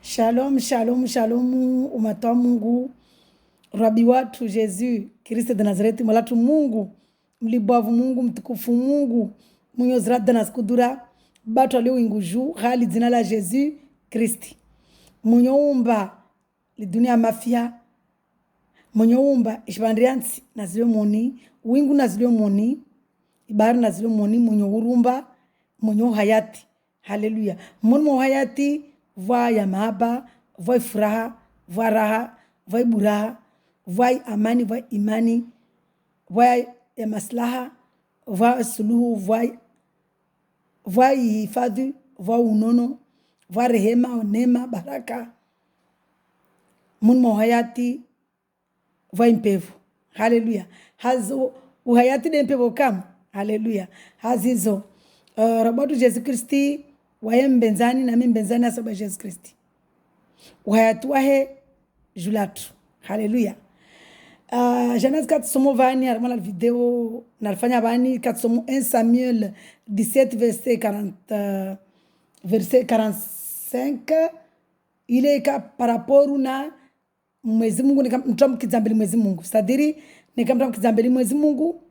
Shalom, shalom, shalom, umati wa Mungu, Rabi watu Yesu Kristo de Nazareti, mwalatu Mungu, mlibavu Mungu, mtukufu Mungu, mwenye zrada na skudura, batu alio inguju, hali zina la Yesu Kristi. Mwenye umba, li dunia mafia, mwenye umba, ishbandriansi, nazilio moni, wingu nazilio moni, ibari nazilio moni, mwenye urumba, mwenye hayati. Haleluya. Mwenye hayati, vai mahaba, vai furaha, vai raha, vai buraha, vai amani, vai imani, vai maslaha, vai suluhu, vai hifadhi, vai unono, vai rehema, neema, baraka. Munmo hayati vai mpevu. Haleluya. Hazo uhayati de mpevu kam. Haleluya. Hazizo rabatu Yesu Kristi wae mbenzani na mimi mbenzani asaba Yesu Kristi. Uhayati wahe julatu. Haleluya. Janaz katsomo vani armala video nalfanya vani katsomo 1 Samuel 17 verset 45 ile ka par rapport na Mwezi Mungu nikamkizambeli Mwezi Mungu. Sadiri nikamkizambeli Mwezi Mungu.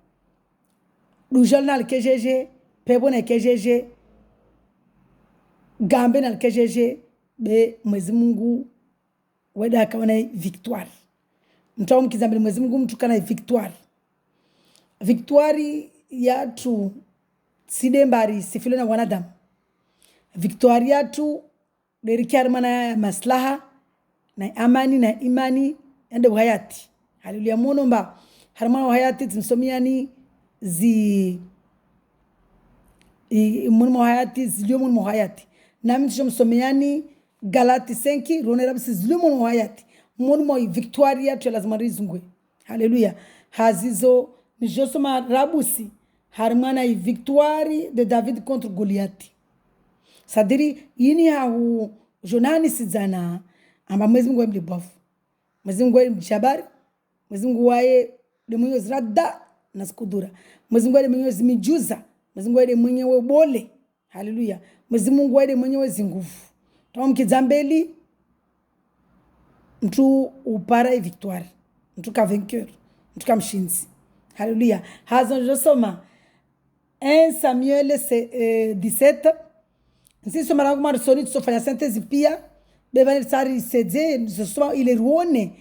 Dujal na alkejeje, pebo na alkejeje, gambe na alkejeje, be Mwezi Mungu weda kawana victoire. Mkizambeli Mwezi Mungu mtukana victoire. Victoire yatu sidembari sifilo na wanadamu. Victoire yatu derikiar mana maslaha na amani na imani ende uhayati. Haleluya. Monomba harma uhayati tumsomiani munmo hayati zilio munmo hayati na mtisho msomiani Galati 5 ronera bisi zilio munmo hayati munmo victoria tu lazima rizungwe. Haleluya. Hazizo nijosoma rabusi harmana victoire de David contre Goliath. Sadiri yini hau jonani sizana amba Mwezi Mungu mlibavu. Mwezi Mungu mshabari. Mwezi Mungu wae de mwenye zrada na skudura. Mwezi Mungu wae de mwenye zimijuza. Mwezi Mungu wae de mwenye webole. Haleluya. Mwezi Mungu wae de mwenye wezinguvu. Tawa mkizambeli mtu upara victoire. Mtu ka vainqueur. Mtu ka mshinzi. Haleluya. Hazo njosoma 1 Samuel 17. Nsi soma rangu marisoni tusofanya sentezi pia. Bevani sari sedze nsosoma ile ruone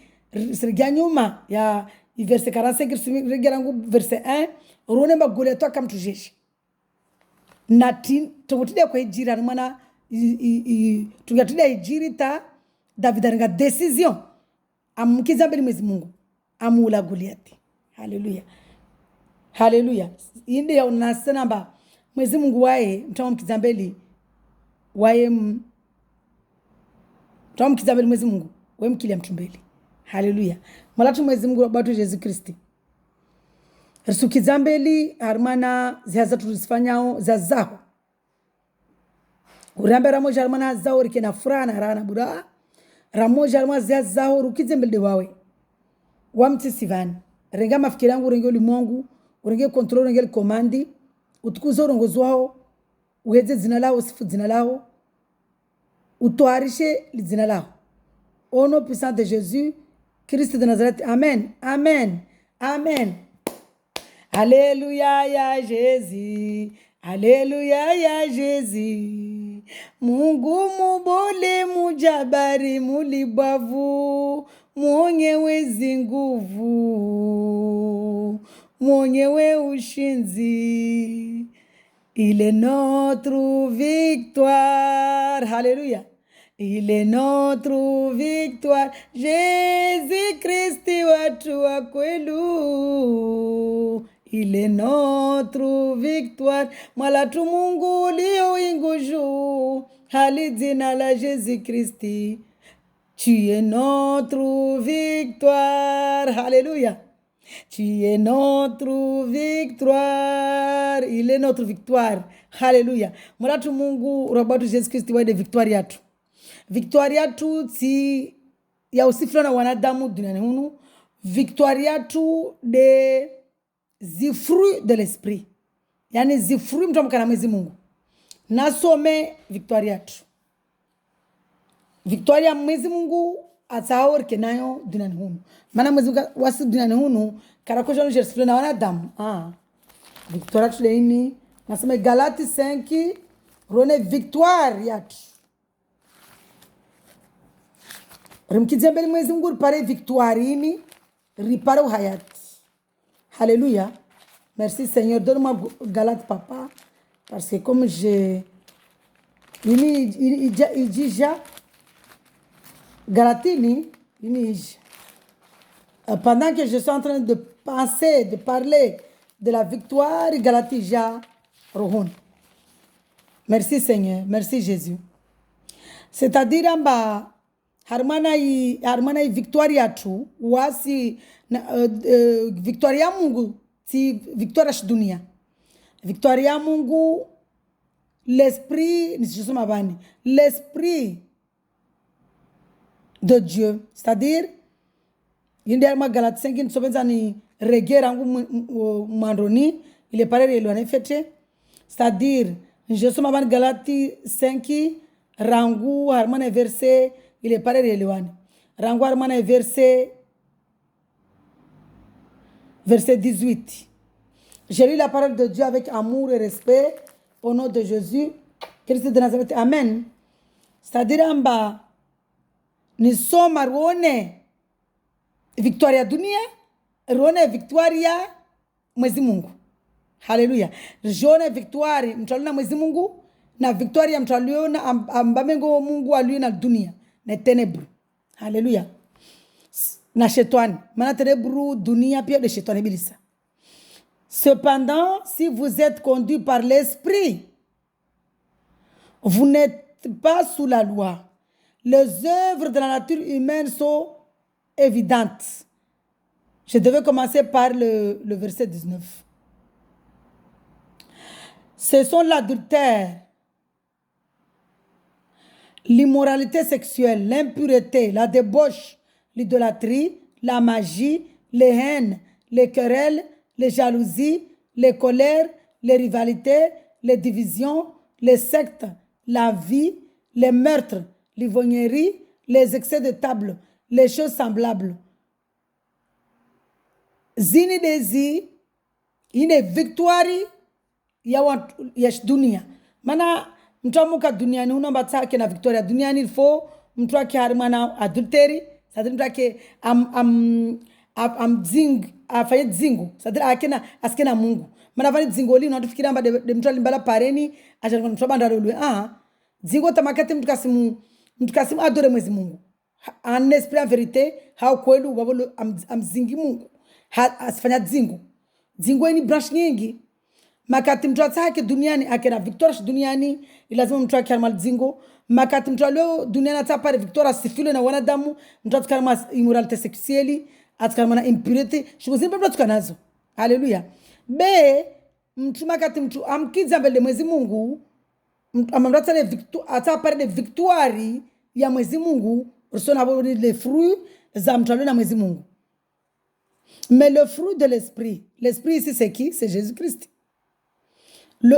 siriganyuma ya verset 45 rigerangu verset 1 ruone magole to akamtujeshi nati tokutide kwa ijira mwana tungatide ijiri ta David anga decision amkizambeli Mwezi Mungu amula Goliath. Haleluya. Haleluya. Inde ya unasema ba Mwezi Mungu wae mtawa mkizambeli wae Tamu kizabeli Mwezi Mungu we mkilia mtumbeli. Haleluya. Malatu Mwezi Mungu wabatu Yesu Kristi risu kizambeli harmana zihaza turisifanyao za zaho urambe ramoja harmana zao rike na furaha na rana bura ramoja harmana zihaza zaho rukizembeli wawe wamti sivani renga mafikiri yangu renge ulimwengu urenge kontrol renge komandi utukuzo urongozi wao uheze zina lao sifu zina lao utoarishe lizina lao. Au nom puissant de Jésus Christ de Nazareth. Amen. Amen. Amen. Alléluia ya Jésus. Alléluia ya Jésus. Mungu mubole mujabari mulibavu. Mwenyewe zinguvu. Mwenyewe ushinzi. Il est notre victoire. Alléluia. Il est notre victoire. Jésus-Christ watu wa kwelu. Il est notre victoire. Malatu Mungu ulio inguju. Hali jina la Jésus-Christ. Tu es notre victoire. Alléluia. Tu es notre victoire. Il est notre victoire. Haleluya. Mulatu Mungu rabatu Yesu Kristi wa de victoire yatu. Victoire yatu si ya usifra na wanadamu duniani hunu. Victoire yatu de zifru de l'esprit. Yani zifru mtu mkana Mwezi Mungu. Nasome victoire yatu. victoire ya Mwenyezi Mungu atsaor kenayo duniani hunu maana Mwenyezi Mungu wasi duniani hunu karakosha no jersifle na wanadamu victoire tuleini nasema Galati 5 rone victoire yatu rimkizembele Mwenyezi Mungu ripare victoire ini ripare uhayati. Alléluia. Merci Seigneur, donne-moi Galate papa parce que comme il dit déjà Galatini, pendant que je suis en train de penser, de parler de la victoire, Galatija Rohon. Merci Seigneur, merci Jésus. C'est-à-dire amba harmana victoire yatu wasi victoire ya Mungu si victoire ya dunia. Victoire ya Mungu l'esprit nisema bani l'esprit de Dieu, c'est-à-dire inderma Galate 5 nsobenza ni regera ngu mandoni il est paré le en fait, c'est-à-dire je suis ma Galati 5 rangu harmana verset il est paré relevant rangu harmana verset 18. J'ai lu la parole de Dieu avec amour et respect au nom de Jésus Christ de Nazareth, amen. C'est-à-dire amba ni soma ruone victoria dunia ruone victoria Mwenyezi Mungu. Haleluya. Jone victoire mtaluna Mwenyezi Mungu na victoria mtaliona ambamengo Mungu aliona dunia na tenebru. Haleluya. Na shetani maana tenebru dunia pia de shetani ibilisa. Cependant, si vous êtes conduit par l'esprit, vous n'êtes pas sous la loi. Les œuvres de la nature humaine sont évidentes. Je devais commencer par le verset 19. Ce sont l'adultère, l'immoralité sexuelle, l'impureté, la débauche, l'idolâtrie, la magie, les haines, les querelles, les jalousies, les colères, les rivalités, les divisions, les sectes, la vie, les meurtres, l'ivrognerie, les excès de table, les choses semblables. Zini dezi, ine victoire ya dunia. Mana mtu amuka duniani unaomba take na victoria duniani il faut mtu wake harimana adultery, c'est-à-dire mtu wake afanye dzingu, c'est-à-dire askena Mungu. Mana vani dzingo li unatufikira amba de mtu alimbala pareni acha mtu banda lolwe dzingo tamakati mtu kasimu adore Mwenyezi Mungu. En esprit en vérité hao kweli wabolo amzingi Mungu. Asifanya dzingo. Dzingo ni branch nyingi. Makati mtu atake duniani akena victoire duniani lazima mtu akana dzingo. Makati mtu leo duniani atapare victoire sifile na wanadamu mtu atakana immoralité sexuelle atakana na impurity shughuli mbona tukanazo. Haleluya. Be mtu makati mtu amkiza mbele Mwenyezi Mungu amamrata le victoire atapare de victoire ya Mwenyezi Mungu usona bo les fruits za mtu na Mwenyezi Mungu. Mais le fruit de l'esprit ici c'est qui? C'est Jésus-Christ.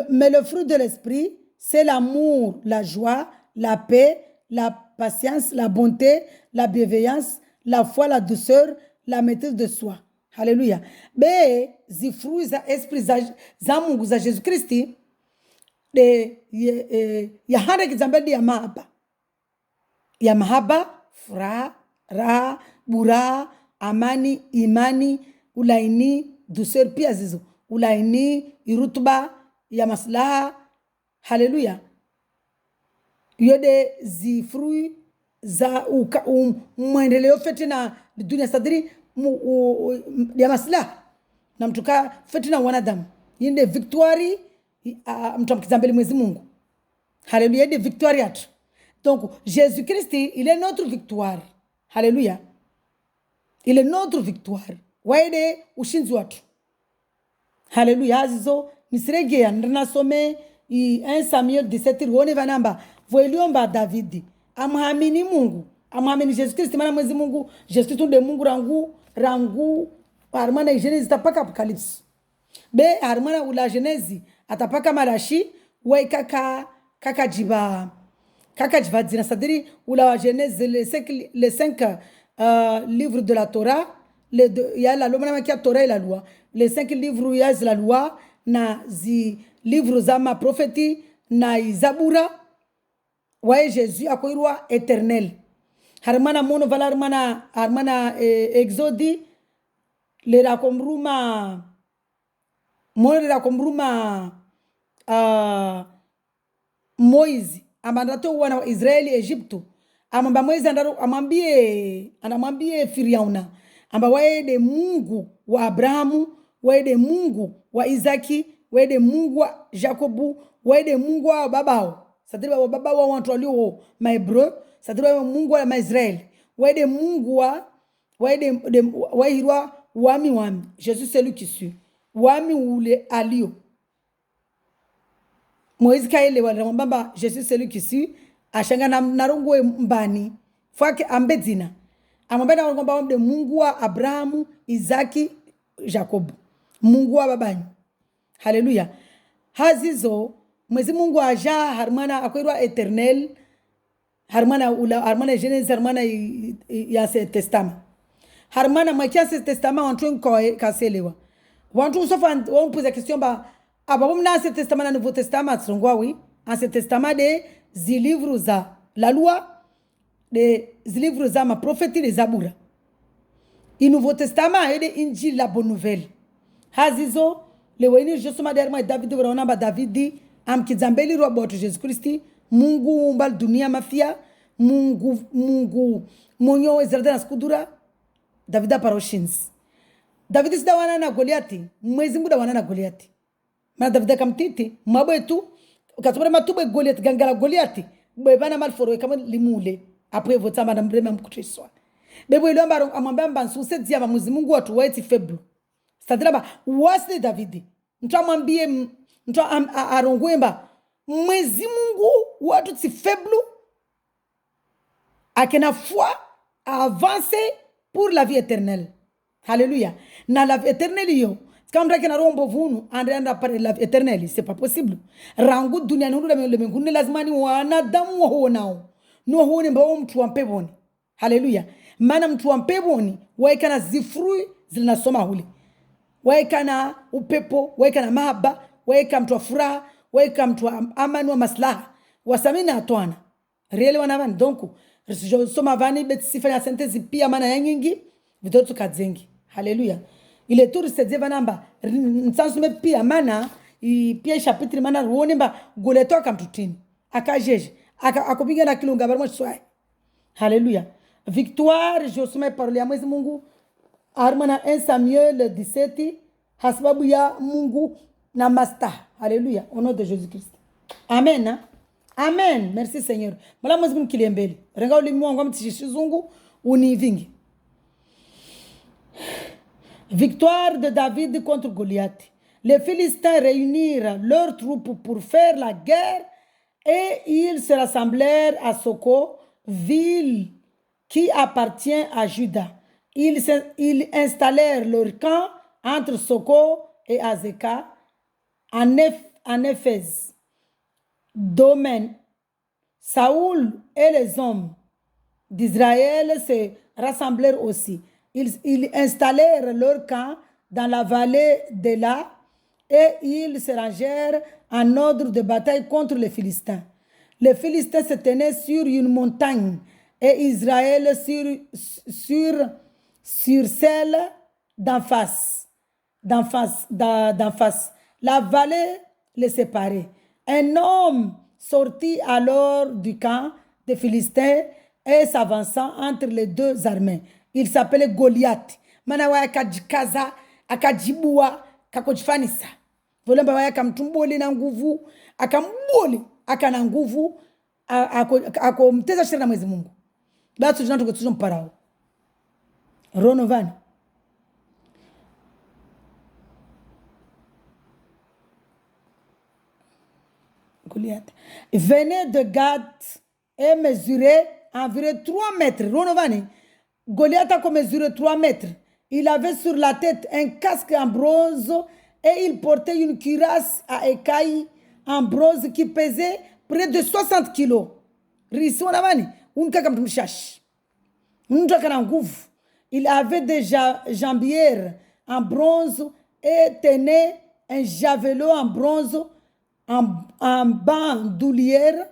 Mais le fruit de l'esprit, c'est l'amour, la joie, la paix, la patience, la bonté, la bienveillance, la foi, la douceur, la maîtrise de soi. Alléluia. Mais les fruits de l'esprit, za Mungu za Jésus-Christ, ya hana kizambeli ya mahaba. Ya mahaba, furaha, raha, buraha, amani, imani, ulaini, douceur pia zizo. Ulaini, irutuba, ya maslaha. Haleluya. Yode zi fruit za mwendeleo feti na dunia sadri ya maslaha na mtuka feti na wanadamu. Yinde victoire mtu mkizambeli Mwenyezi Mungu. Haleluya. Yende victoire yatu. Donc Jésus-Christ il est notre victoire. Haleluya. Il est notre victoire. Waide ushinzi watu. Haleluya. Hazizo nisregea ndinasome 1 Samuel 17 ruone vanamba voeliomba David amhamini Mungu amhamini Jesus Christ maana Mwenyezi Mungu Jesus Christ ndiye Mungu rangu harmana Genesis tapaka Apocalypse be harmana ula Genesis atapaka Malachi wai kaka jiba kakajvadzina, c'est-à-dire ou la Genèse, les cinq livres de la Torah, il y a la loi, qui a Torah et la loi, les 5 livres il y a la loi, na zi livres zama prophète, na Zabura, ouais Jésus a quoi éternel. Harmana mono vala harmana exodi le rakomruma mono le rakomruma Moise amandato wana wa Israeli Egypto amamba Moise anamwambie Firauna amba wewe de Mungu wa Abrahamu, wewe de Mungu wa Isaki, wewe de Mungu wa Jacobu, wewe de Mungu wa babao. C'est-à-dire wa baba wa watu walio mahebreu, c'est-à-dire wa Mungu wa Israeli, wewe de Mungu wa wewe de wa wami Jésus c'est lui qui suit wami ule alio. Moïse kaelewa mbamba Jésus c'est lui qui suit ashanga narongwe mbani fake ambedzina amambenda ngomba de Mungu wa Abrahamu, Isaki, Jacob, Mungu wa babanyu. Haleluya. Hazizo mwezi Mungu aja harmana akwirwa eternel harmana Genèse harmana ya se testament harmana makia se testament wantu kaselewa wantu sofa on pose la question ba ababum na se testament na Nouveau Testament songwa oui en ce testament de zi livres za la loi de zi livres za ma prophétie de Zabura i Nouveau Testament et de Injil la bonne nouvelle hazizo le wini josoma derma David wana ba David am kizambeli ro about Jesus Christ Mungu mbal dunia mafia Mungu monyo ezerda skudura David paroshins David sida wana na Goliati mwezi muda wana na Goliati ma David kamtiti mabetu ukatubara matube Goliati gangala Goliati bebana malforo kama limule après vota madame brema mkutriswa bebo ile ambaro amambamba nsuse dia ba Mungu watu waiti feblu c'est-à-dire ba wasi David mtamwambie mtu arongwemba mwezi Mungu watu ti feblu akena foi avancer pour la vie éternelle. Alléluia. Na la vie éternelle yo. Quand on a rombo vunu anda par la vie éternelle, c'est pas possible. Rangu dunia nuru le mengune lazima ni wanadamu wao nao. No huone mbao mtu wa mpeboni. Haleluya. Maana mtu wa mpeboni waikana zifrui zinasoma huli. Waikana upepo, waikana mahaba, waika mtu wa furaha, waika mtu wa amani wa maslaha. Wasamina atwana. Riele wanavani donc je soma vani bet sifanya sentezi pia maana ya nyingi vidoto kadzengi. Haleluya. Ile turu sedze vanamba nsansume pia maana pia chapitre maana ruone mba goleto akamtutini akajeje akopiga na kilunga barmo swai. Haleluya. Victoire je soma parole ya Mwezi Mungu armana 1 Samuel 17 hasbabu ya Mungu na masta. Haleluya. Au nom de Jésus Christ. Amen. Hein? Amen. Merci Seigneur. Mala Mwezi Mungu kiliembele. Renga ulimu ngam tishizungu univingi. Victoire de David contre Goliath. Les Philistins réunirent leurs troupes pour faire la guerre et ils se rassemblèrent à Soko, ville qui appartient à Juda. Ils installèrent leur camp entre Soko et Azeka en Éphèse. Domaine. Saoul et les hommes d'Israël se rassemblèrent aussi. Ils installèrent leur camp dans la vallée d'Ela et ils se rangèrent en ordre de bataille contre les Philistins. Les Philistins se tenaient sur une montagne et Israël sur celle d'en face. La vallée les séparait. Un homme sortit alors du camp des Philistins et s'avançant entre les deux armées. Il s'appelait Goliath. Manawa akajikaza, akajibua, kakojifanisa. Volemba waya kamtumboli na nguvu, akamboli, akana nguvu, akomteza shira na Mwezi Mungu. Batu jina tuko parao. Ronovani. Goliath. Venait de Gath et mesurait environ 3 mètres. Ronovani. Goliath a mesuré 3 mètres. Il avait sur la tête un casque en bronze et il portait une cuirasse à écailles en bronze qui pesait près de 60 kilos. risi wanamani unkaka mtu mshashi mtu akana nguvu. Il avait des jambières en bronze et tenait un javelot en bronze en bandoulière.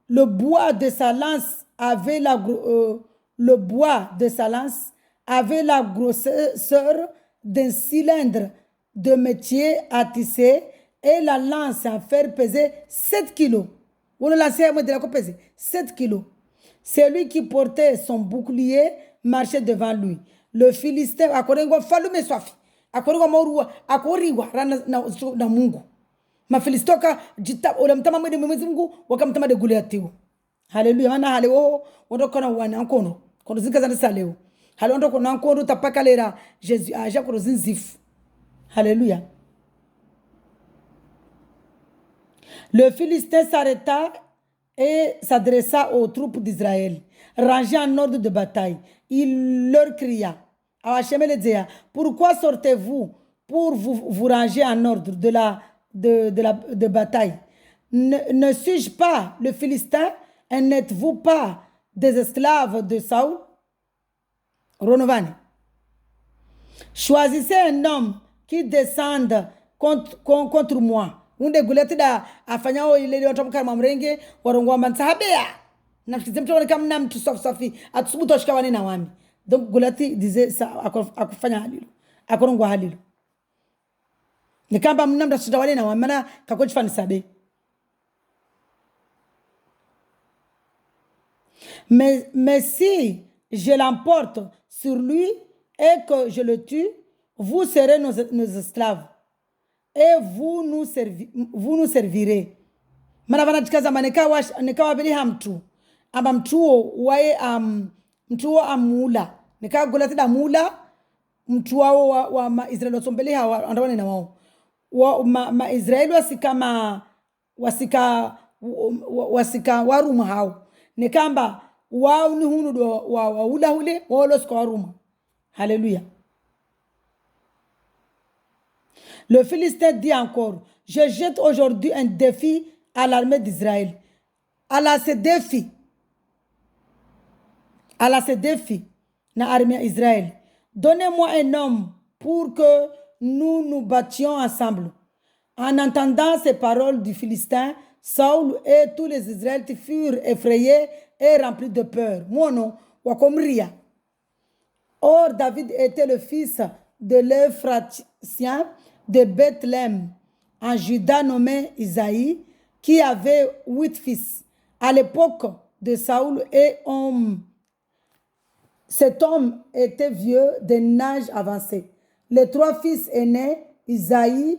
Le bois de sa lance avait le bois de sa lance avait la grosseur d'un cylindre de métier à tisser et la lance en fer pesait 7 kilos. On l'a lancé de la peser 7 kilos. Celui qui portait son bouclier marchait devant lui. Le Philistin akorengo falume swafi akorengo maurua akoriwa na Mungu. Mafilistoka jita olamtama mwede Mwenyezi Mungu wakamtama de Goliathi. Haleluya. Maana haleo ondoka na wana nkono kono zikaza saleo halo ondoko na nkono tapaka lera Jésus aja kono zinzifu. Haleluya. Le Philistin s'arrêta et s'adressa aux troupes d'Israël rangées en ordre de bataille. Il leur cria, pourquoi sortez-vous pour vous ranger en ordre de bataille? Ne suis-je pas le Philistin et n'êtes-vous pas des esclaves de Saül? Ronovani. Choisissez un homme qui descende contre moi. Unde guleti da afanyao ile yotomuka mamrenge warongwa mansahabea. Na mtizemto kama mtu safi atusubuto ashikawane na wami. Donc Goliath disait ça akufanya halilu akorongwa halilu nikamba mnamda shidawale na wamana kakochifani sabe. Mais si je l'emporte sur lui et que je le tue, vous serez nos esclaves et vous nous servirez. Mana vanatikaza manekawa nekawa bili hamtu amba mtuo wae mtuo amula nika Goliath da mula mtuo wa Maisraeli wasombele hawa andawane na wao wa Israeli wasika waruma hao nikamba wao ni hunu do wa ula hule wao kwa waruma. Haleluya. Le Philistin dit encore, je jette aujourd'hui un défi à l'armée d'Israël. Allah se défie na armée Israël. Donnez-moi un homme pour que nous nous battions ensemble. En entendant ces paroles du Philistin, Saül et tous les Israélites furent effrayés et remplis de peur. Mono wakomria. Or David était le fils de l'Ephratien de Bethléem en Juda nommé Isaïe, qui avait 8 fils. À l'époque de Saül cet homme était vieux d'un âge avancé. Les 3 fils aînés d'Isaïe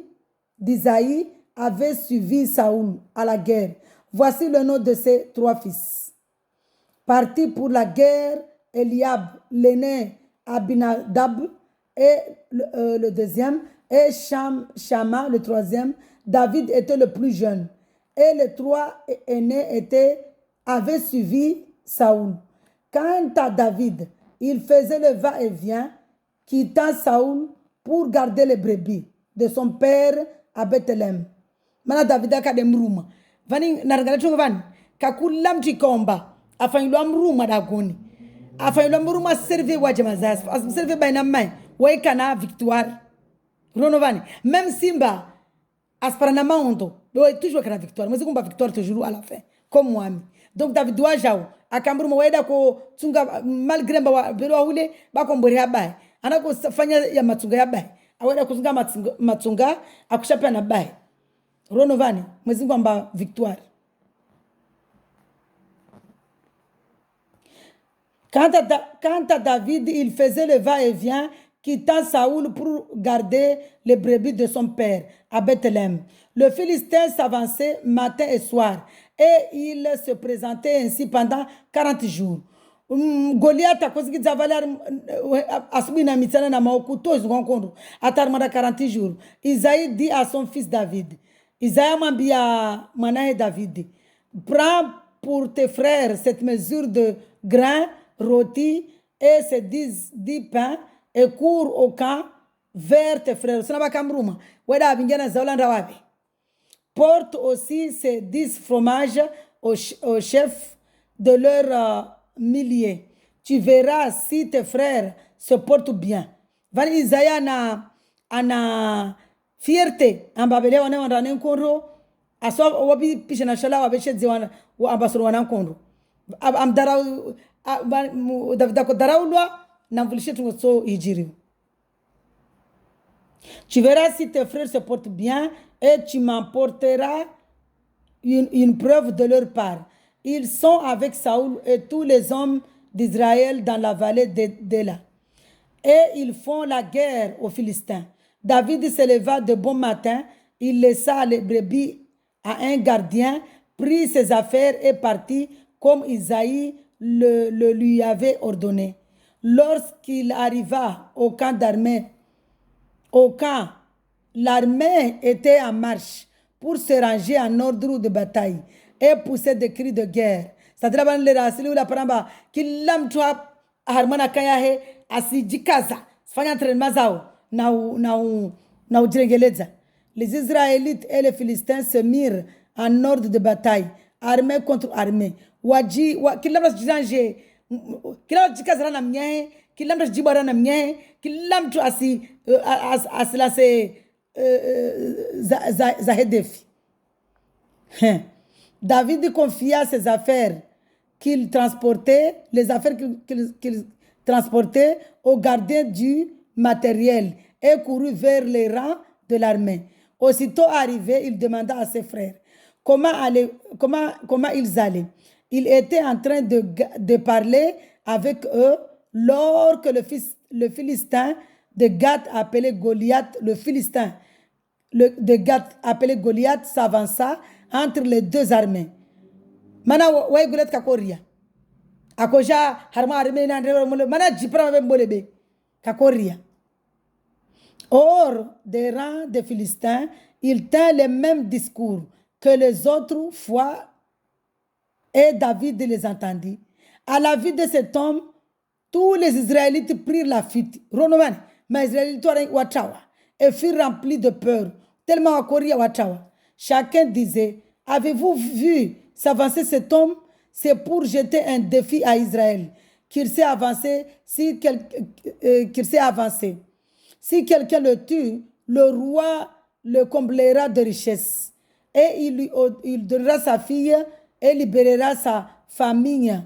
avaient suivi Saül à la guerre. Voici le nom de ces 3 fils. Parti pour la guerre, Eliab, l'aîné, Abinadab, et le deuxième, et Shama, le troisième. David était le plus jeune. Et les 3 aînés avaient suivi Saül. Quant à David, il faisait le va-et-vient, quittant Saül pour garder les brebis de son père à Bethléem. Mana David akademruma. Vani narangaletu vani kakulam chikomba afanyilwa mruma dagoni. Afanyilwa mruma serve waje mazas. Serve baina mai waikana victoire. Ronovani. Même Simba asparana maondo. Doit toujours kana victoire. Mas kumba victoire toujours à la fin. Comme moi. Donc David doit jao akamruma waida ko tsunga malgré mba belo hule bakombori habai. Anako fanya ya matsunga ya bai. Aweda kuzunga matsunga akushapia na bai. Ronovani, mwezi kwamba victoire. Quant à David, il faisait le va-et-vient, quittant Saül pour garder les brebis de son père à Bethléem. Le Philistin s'avançait matin et soir, et il se présentait ainsi pendant 40 jours. Goliath akoziki zavaler asubuhi na mchana na maokuto zungonkondo atarmara 40 jours. Isaïe dit à son fils David, Isaïe mambia mwanae David, prends pour tes frères cette mesure de grains rôtis et ces 10 pains et cours au camp vers tes frères. Porte aussi ces 10 fromages au chef de leurs milliers. Tu verras si tes frères se portent bien. Van Isaiah ana fierté ambabele wana wana nkondo aso wabi pishana shala wabeshe wana ambasoro wana nkondo am darau davida ko daraulwa na mvulishe tungo hijiri. Tu verras si tes frères se portent bien et tu m'apporteras une preuve de leur part. Ils sont avec Saoul et tous les hommes d'Israël dans la vallée d'Ela. Et ils font la guerre aux Philistins. David se leva de bon matin, il laissa les brebis à un gardien, prit ses affaires et partit comme Isaïe le lui avait ordonné. Lorsqu'il arriva au camp d'armée, l'armée était en marche pour se ranger en ordre de bataille et pousser des cris de guerre. C'est-à-dire que la paramba qui l'amtua harmana kayahe asijikaza fanya entraînement zao na ujirengeleza. Les Israélites et les Philistins se mirent en ordre de bataille, armée contre armée. Waji kila mtu jiranje kila mtu jikaza na mnyae kila mtu jibara na mnyae kila mtu asila se za hedefi. David confia ses affaires qu'il transportait, les affaires qu'il transportait au gardien du matériel et courut vers les rangs de l'armée. Aussitôt arrivé, il demanda à ses frères comment ils allaient. Il était en train de parler avec eux lorsque le Philistin de Gath appelé Goliath, de Gath appelé Goliath s'avança entre les deux armées. Mana way Goliath kakoria. Akoja harma armée na mana jipra mbolebe kakoria. Hors des rangs des Philistins, il tint les mêmes discours que les autres fois et David les entendit. À la vue de cet homme, tous les Israélites prirent la fuite. Ronoman, mais Israélites et furent remplis de peur, tellement à courir à chacun disait, avez-vous vu s'avancer cet homme? C'est pour jeter un défi à Israël qu'il s'est avancé. Si quelqu'un le tue, le roi le comblera de richesses et il donnera sa fille et libérera sa famille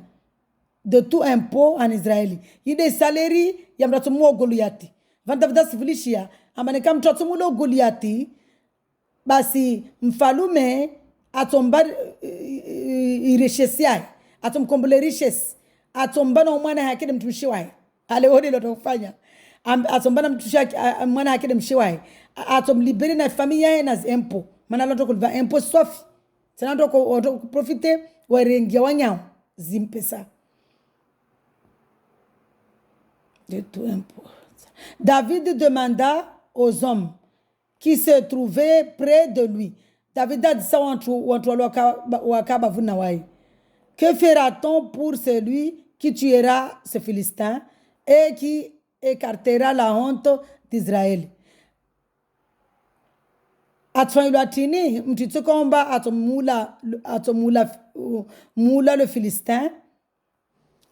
de tout impôt en Israël. Il est salari yamratumu Goliati. Vandavda Svilishia, Amanekam Tratumu Goliati, basi mfalume atomba irishesiai, atomkombole riches, atombana umwana hakide mtumishiwai. Alewoni lotofanya. Atombana mtumishiwai mwana hakide mshiwai. Atomlibere na familia na impôt. Mana loto kulva impôt sofi. Sana ko profiter wa rengia wanyao zimpesa. De tout impôt. David demanda aux hommes qui se trouvaient près de lui. David a dit ça que fera-t-on pour celui qui tuera ce Philistin et qui écartera la honte d'Israël? Atfailatini mtitukomba atomula le Philistin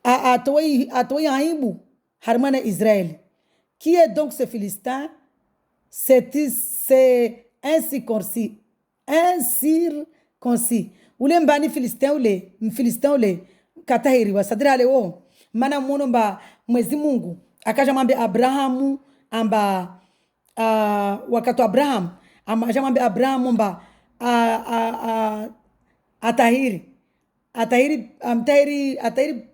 atoi aibu harmana Israël. Qui est donc ce Philistin? C'est un circoncis. Un circoncis. Ule mbani Philistin ule katahiri wasadira leo mana muno mba Mwezi Mungu akaja mwambia Abrahamu amba wakati Abraham amaja mwambia Abrahamu mba atahiri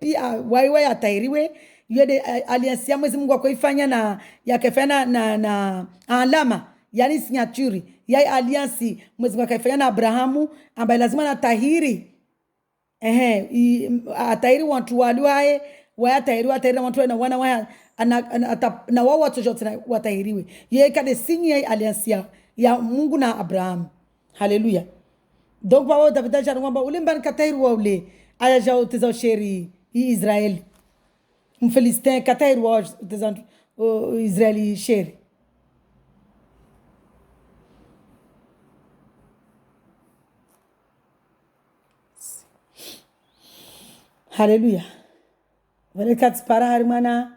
pia waiwe atahiriwe yede alliance ya Mwezi Mungu akoifanya na yakafanya na alama yani signature ya alliance Mwezi Mungu akaifanya na Abrahamu ambaye lazima na tahiri atahiri watu waliwae watahiri watu na wana wa na wao watu wote watahiriwe yeye kade sinyi ya alliance ya Mungu na Abrahamu. Haleluya. Donc bawo David jarumba ule mban katahiri wa ule aya jao tezao sheri Israel Philistin katahiri wa tezao Israeli sheri. Alléluia. Vale katspara harimana.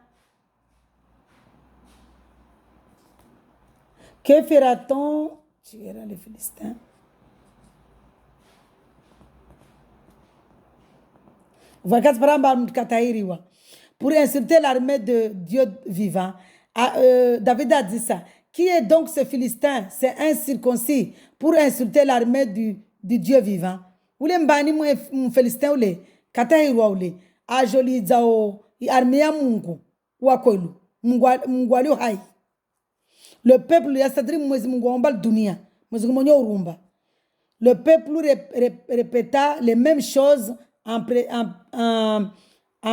Que fera-t-on? Tuera les Philistins. Pour insulter l'armée de Dieu vivant. David a dit ça. Qui est donc ce Philistin? C'est incirconcis pour insulter l'armée du Dieu vivant. Ule mbani mu Philistin ule katahirwa ule ajoli zao armée ya Mungu wakwelu Mungu alio hai. Le peuple yasadri mwezi Mungu omba dunia mwezi monyo urumba. Le peuple répéta les mêmes choses en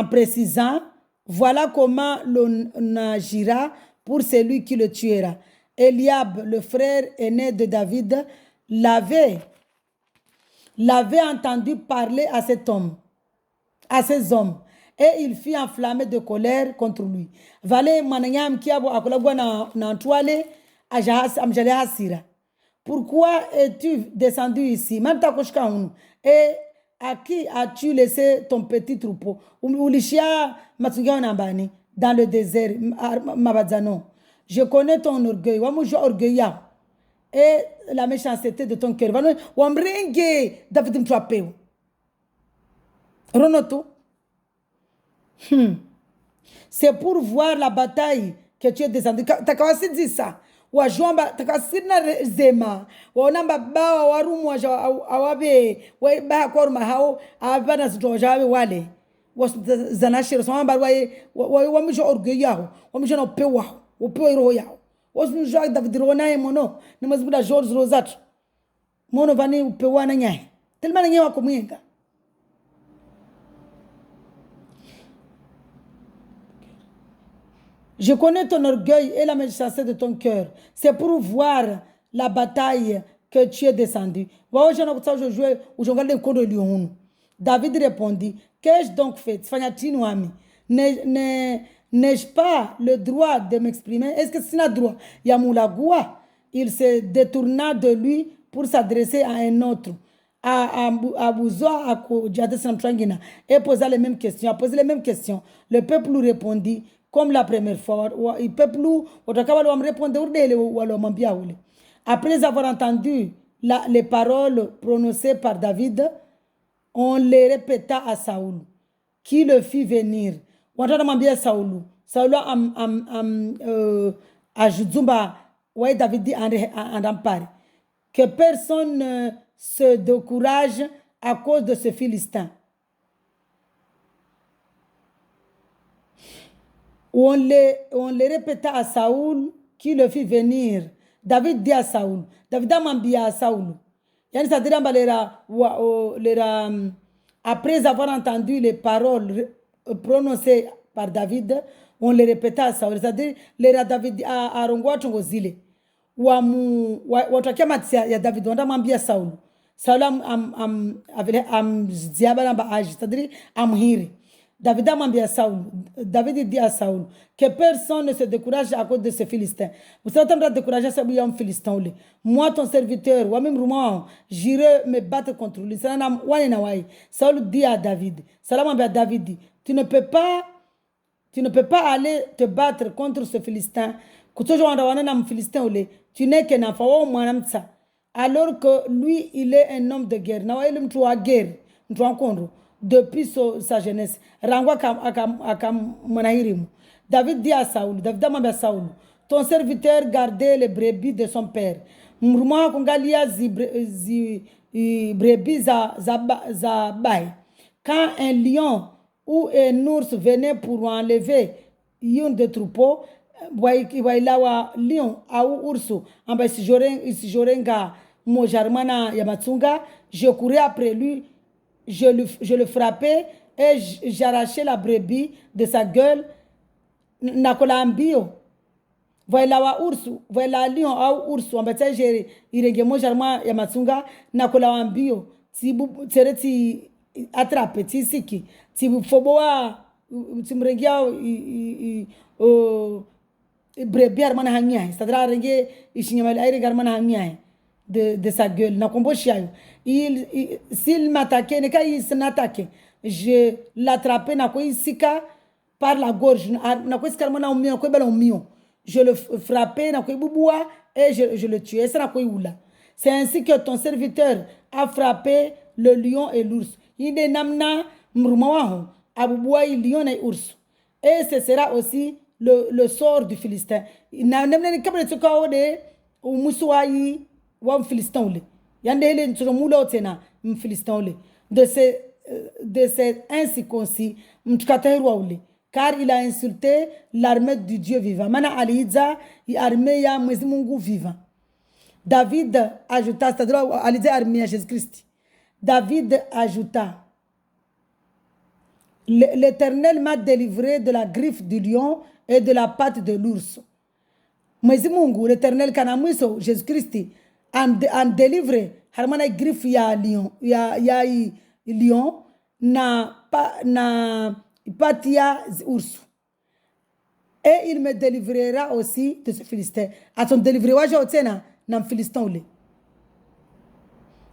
précisant, voilà comment l'on agira pour celui qui le tuera. Eliab, le frère aîné de David, l'avait entendu parler à cet homme, à ces hommes, et il fut enflammé de colère contre lui. Vale mananyam kiabo akolagwa na toile amjale hasira. Pourquoi es-tu descendu ici? Et à qui as-tu laissé ton petit troupeau? Dans le désert, Mabadzano. Je connais ton orgueil. Et la méchanceté de ton cœur. C'est pour voir la bataille que tu es descendu. Tu as dit ça. Wajomba takasirna zema waonamba bawa warumu awabe ba korma hao abana zitojawe wale zanashiro somamba wamisho orgueil yao wamisho na upewa roho yao wasu Jacques David Ronaye mono ni mazibula George Rosat mono vani upewa na nyaye telma na nyaye wako mwenga. Je connais ton orgueil et la méchanceté de ton cœur. C'est pour voir la bataille que tu es descendu. David répondit, qu'ai-je donc fait? N'ai-je pas le droit de m'exprimer? Est-ce que c'est un droit? Il se détourna de lui pour s'adresser à un autre. Et posa les mêmes questions. A posé les mêmes questions. Le peuple lui répondit comme la première fois. Après avoir entendu les paroles prononcées par David, on les répéta à Saoul, qui le fit venir. Saoul David dit que personne ne se décourage à cause de ce Philistin. On les répéta à Saoul qui le fit venir. David dit à Saoul, David a mambi à Saoul. Après avoir entendu les paroles prononcées par David, on les répéta à Saoul. C'est-à-dire, David a rongwa chongozile. Watakia matsia ya David, on a mambi à Saoul. Saoul c'est-à-dire, amhiri. David a demandé à Saoul, David dit à Saoul que personne ne se décourage à cause de ce Philistin. Vous savez, on décourager ce Philistin. Moi, ton serviteur, j'irai me battre contre lui. Saoul dit à David, David, tu ne peux pas aller te battre contre ce Philistin. Tu n'es qu'un enfant. Alors que lui, il est un homme de guerre. Depuis sa jeunesse. David dit à Saoul, ton serviteur gardait les brebis de son père. Quand un lion ou un ours venait pour enlever une des troupeaux, lion ou urso, je courais après lui. Je le frappais et j'arrachais la brebis de sa gueule. Nakola ambio. Voilà wa ursu, voilà lion au ursu. Ambacha irengemo jarma ya matsunga. Nakola ambio. Ti attrape, ti siki. Ti foboa, ti mrengia brebis armana hangya. C'est-à-dire renge ishinyamali aire garmana hangya. De sa gueule. S'il m'attaquait, il s'en attaquait. je l'attrapais par la gorge. Je le frappais et je le tuais. C'est ainsi que ton serviteur a frappé le lion et l'ours. Et ce sera aussi le sort du Philistin. De ces incirconcis, car il a insulté l'armée du Dieu vivant. Mana aliza armée ya Mwenyezi Mungu vivant. David ajouta, c'est-à-dire aliza armée à Jésus-Christ. David ajouta, l'Éternel m'a délivré de la griffe du lion et de la patte de l'ours. Mwenyezi Mungu, l'Éternel kanamwiso Jésus-Christ en délivré harmana griffe ya lion na patia ours. Et il me délivrera aussi de ce Philistin. À son délivré na Philistin.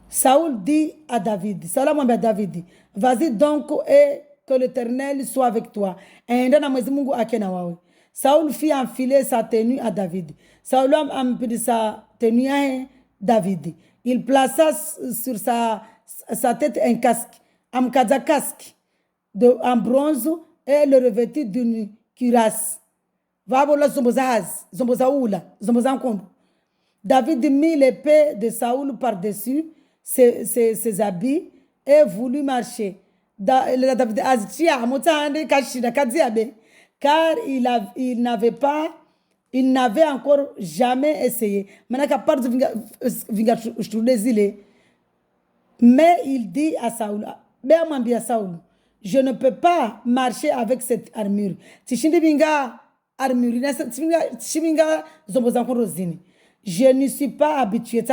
Saoul dit à David, vas-y donc et que l'Éternel soit avec toi. Saoul fit enfiler sa tenue à David. Saoul a empilé sa tenue à David. Il plaça sur sa tête un casque, un casque en bronze et le revêtit d'une cuirasse. David mit l'épée de Saoul par-dessus ses habits et voulut marcher. Car il n'avait encore jamais essayé. Mais il dit à Saoul, je ne peux pas marcher avec cette armure. Je ne suis pas habitué.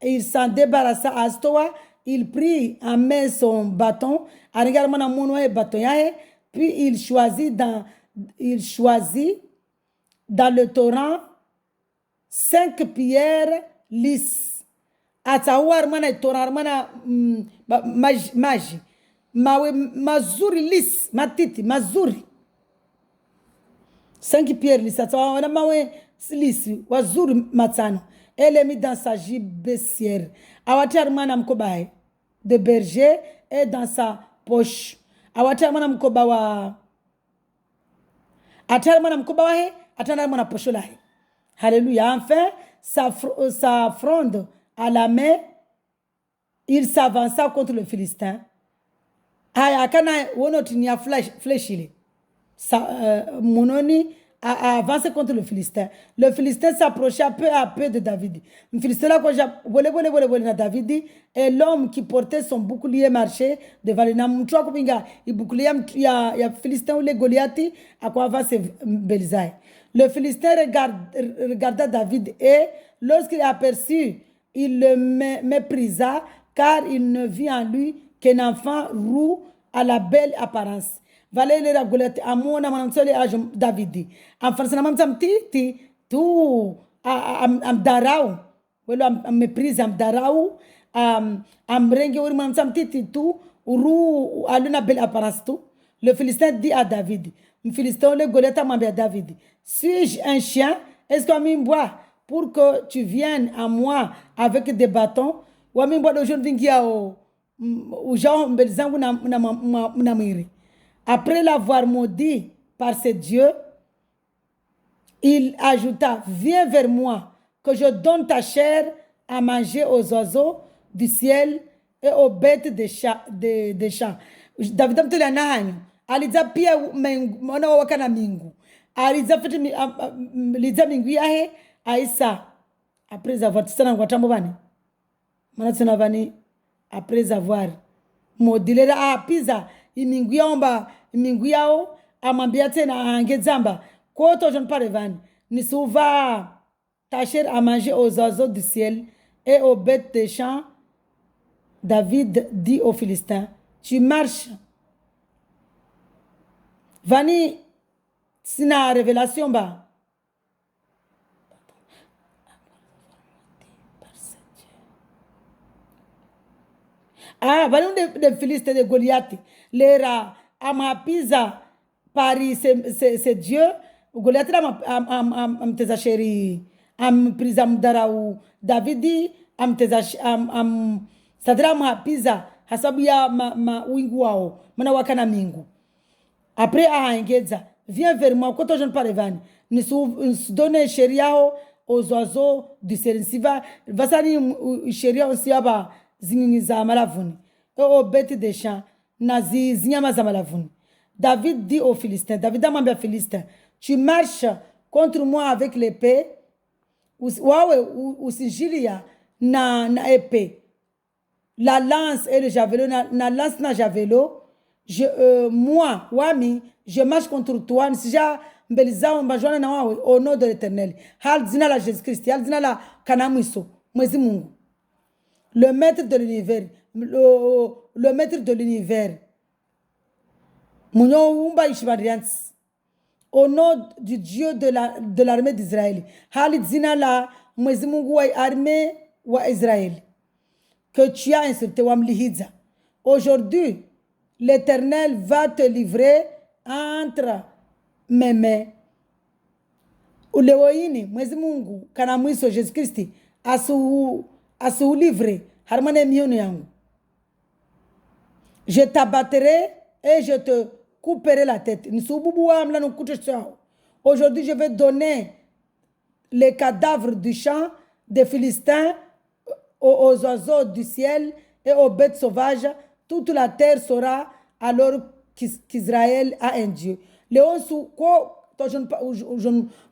Il s'en débarrassa à Stoa. Il prit en main son bâton. Puis il choisit dans le torrent 5 pierres lisses. Mazuri lisses. Matiti, mazuri. 5 pierres lisses. Wazuri matano. Elle est mise dans sa gibecière. De berger et dans sa poche. Alléluia. Enfin, sa fronde à la main, il s'avança contre le Philistin. Mononi a avancé contre le Philistin. Le Philistin s'approcha peu à peu de David. Le Philistin et l'homme qui portait son bouclier marchait devant le Philistin Le Philistin regarda David et lorsqu'il aperçut, il le méprisa car il ne vit en lui qu'un enfant roux à la belle apparence. Valele la golete amona manamsole ajum Davidi. Am farsana mamsam ti tu am darau. Welo am méprise am darau am renge uri mamsam ti tu uru aluna belle apparence tu. Le Philistin dit à David. Le Philistin le golete amambe à David. Suis-je un chien? Est-ce que mi bois pour que tu viennes à moi avec des bâtons? Wa mi bois de jeune vingia o Jean belzangu na miri. Après l'avoir maudit par ses dieux, il ajouta, viens vers moi, que je donne ta chair à manger aux oiseaux du ciel et aux bêtes des champs. David amtole anahanyo. Aliza pia mwana wakana mingu. Aliza fiti liza mingu yahe aisa. Après avoir tsana ngwatambo bani. Mana tsana bani après avoir maudit le pizza imingu yomba mingu yao amambia tena angezamba koto je ne pas revani ni souva ta chair à manger aux oiseaux du ciel et aux bêtes des champs. David dit aux Philistins, tu marches vani sina révélation ba Ah, valeu de Philistins de Goliath. Lera amapiza pari se Dieu. Goliath am teza sheri am prisa mdara u Davidi am teza am sadra amapiza hasabu ya wingu wao mana wakana mingu. Après ahaengeza viens vers moi quand je ne parle pas ni donne sheria aux oiseaux du ciel siva vasani sheria osiaba zingingi za malavuni o bête des champs nazi zinyama za malavuni. David dit aux Philistins, David a demandé aux Philistins, tu marches contre moi avec l'épée ou sigilia na épée, la lance et le javelot na lance na javelot. Moi, Wami, je marche contre toi. Si j'ai mbelizao mbajwana na wawe au nom de l'Éternel. Hal zina la Jésus-Christ, hal zina la kanamwiso, mwezi Mungu. Le maître de l'univers, le maître de l'univers. Munyo umba ishbarians. Au nom du Dieu de l'armée d'Israël. Hal zina la mwezi Mungu wa armée wa Israël. Que tu as insulté Wamlihiza. Aujourd'hui, l'Éternel va te livrer entre mes mains. Ulewoini, mwezi Mungu, kana mwiso Jésus Christi, asu livre, harmane miono yangu. Je t'abattrai et je te couperai la tête. Aujourd'hui, je vais donner les cadavres du champ des Philistins aux oiseaux du ciel et aux bêtes sauvages. Toute la terre saura alors qu'Israël a un Dieu. Leonsu ko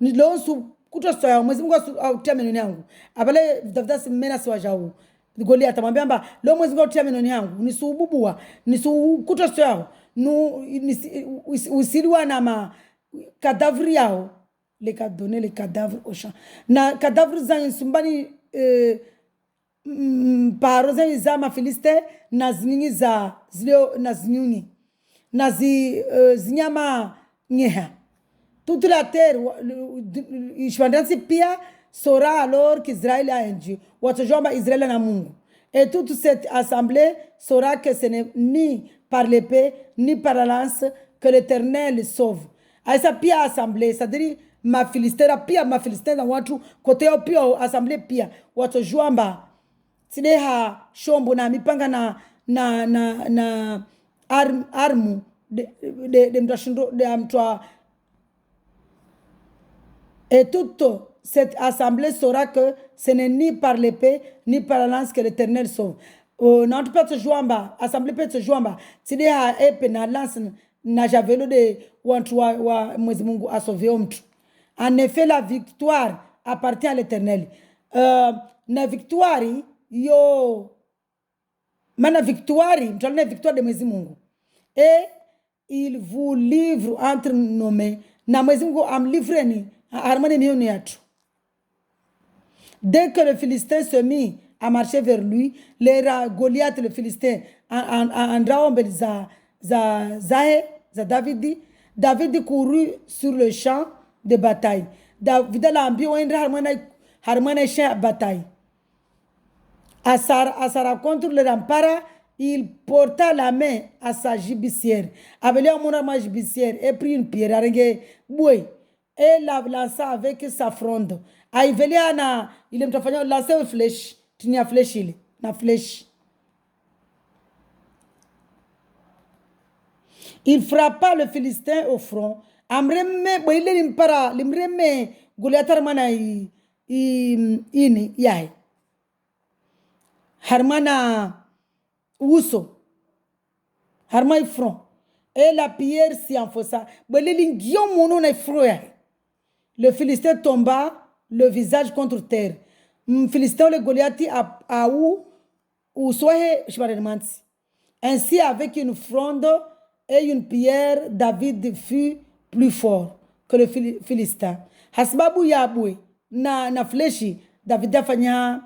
leonsu kutosoya mwezi Mungu autia menoni yangu. Abale Davida simena siwajau. Goliath amwambia mba leo mwezi Mungu autia menoni yangu. Nisububua, nisu kutosoya. Usiliwa na ma cadavre yao. Donner les cadavres au champ. Na cadavre za sumbani paroza izama Filiste na zinyingi za zilio na zinyungi na zinyama nyeha. Toute la terre ishwandansi pia saura alors qu'Israël a un Dieu. Watojomba Israël na Mungu. Et toute cette assemblée saura que ce n'est ni par l'épée ni par la lance que l'Éternel sauve. Aisa pia assemblée, c'est-à-dire ma Filistera pia ma Filistera watu kote yao pia assemblée pia watojomba sideha shombo na mipanga na armu de mtashindo de mtwa. Et toute cette assemblée saura que ce n'est ni par l'épée ni par la lance que l'Éternel sauve. Na watu pia tujuamba assemblée pia tujuamba sideha épée na lance na javelot de watu wa mwezi Mungu asoveo mtu. En effet, la victoire appartient à l'Éternel. Na victoire yo mana victoire mtalone victoire de mwezi Mungu et il vous livre entre nos mains na mwezi Mungu am livre ni harmone miono yatu. Dès que le Philistin se mit à marcher vers lui, Goliath le Philistin andra ombel za David courut sur le champ de bataille. David l'ambi oindra harmone champ bataille. À sa contre le rempart, il porta la main à sa gibissière. Avec mon gibissière et prit une pierre et la lança avec sa fronde. Aïveliana, il aime lancer une flèche. Tu n'y as flèche, na flèche. Il frappa le Philistin au front. Amreme, il l'impara, l'imreme, Goliath ini yai. Harmana uso, harma front. Et la pierre s'y enfonça. Le Philistin tomba le visage contre terre. Philistin le Goliath a ou soit ainsi avec une fronde et une pierre, David fut plus fort que le Philistin. Hasbabu yabwe na fleshi David afanya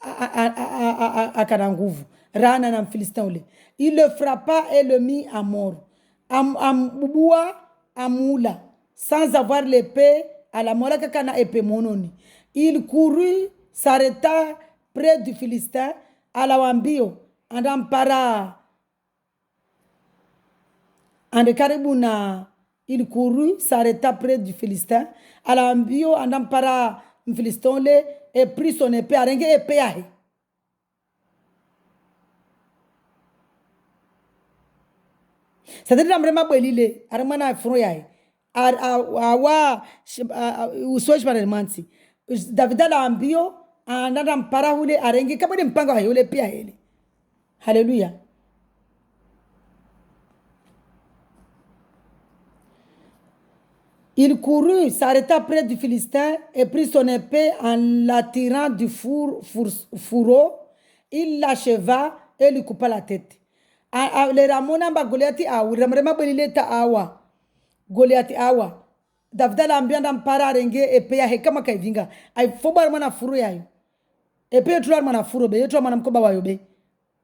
akana nguvu rana na Philistin ule. Il le frappa et le mit à mort. Amubua amula sans avoir l'épée à la mola kakana épée mononi. Il courut, s'arrêta près du Philistin à la wambio andampara ande karibuna il courut, s'arrêta près du Philistin. Alambio andampara Philistin et prit son épée, arenge épée ahe. C'est-à-dire vraiment belile, armana froyae. Awa usoj paremansi. David alambio andampara hule arenge kama ni mpango ahe ule pia hele. Hallelujah. Il courut, s'arrêta près du Philistin et prit son épée en la tirant du fourreau. Il l'acheva et lui coupa la tête. Le ramona ba Goliathi awa, ramrema belileta awa. Goliathi awa. David l'ambianda mpara renge épée ya hekama kaivinga. Ai foba mana furu yayo. Épée yotula mana furu be, yotula mana mkoba wayo be.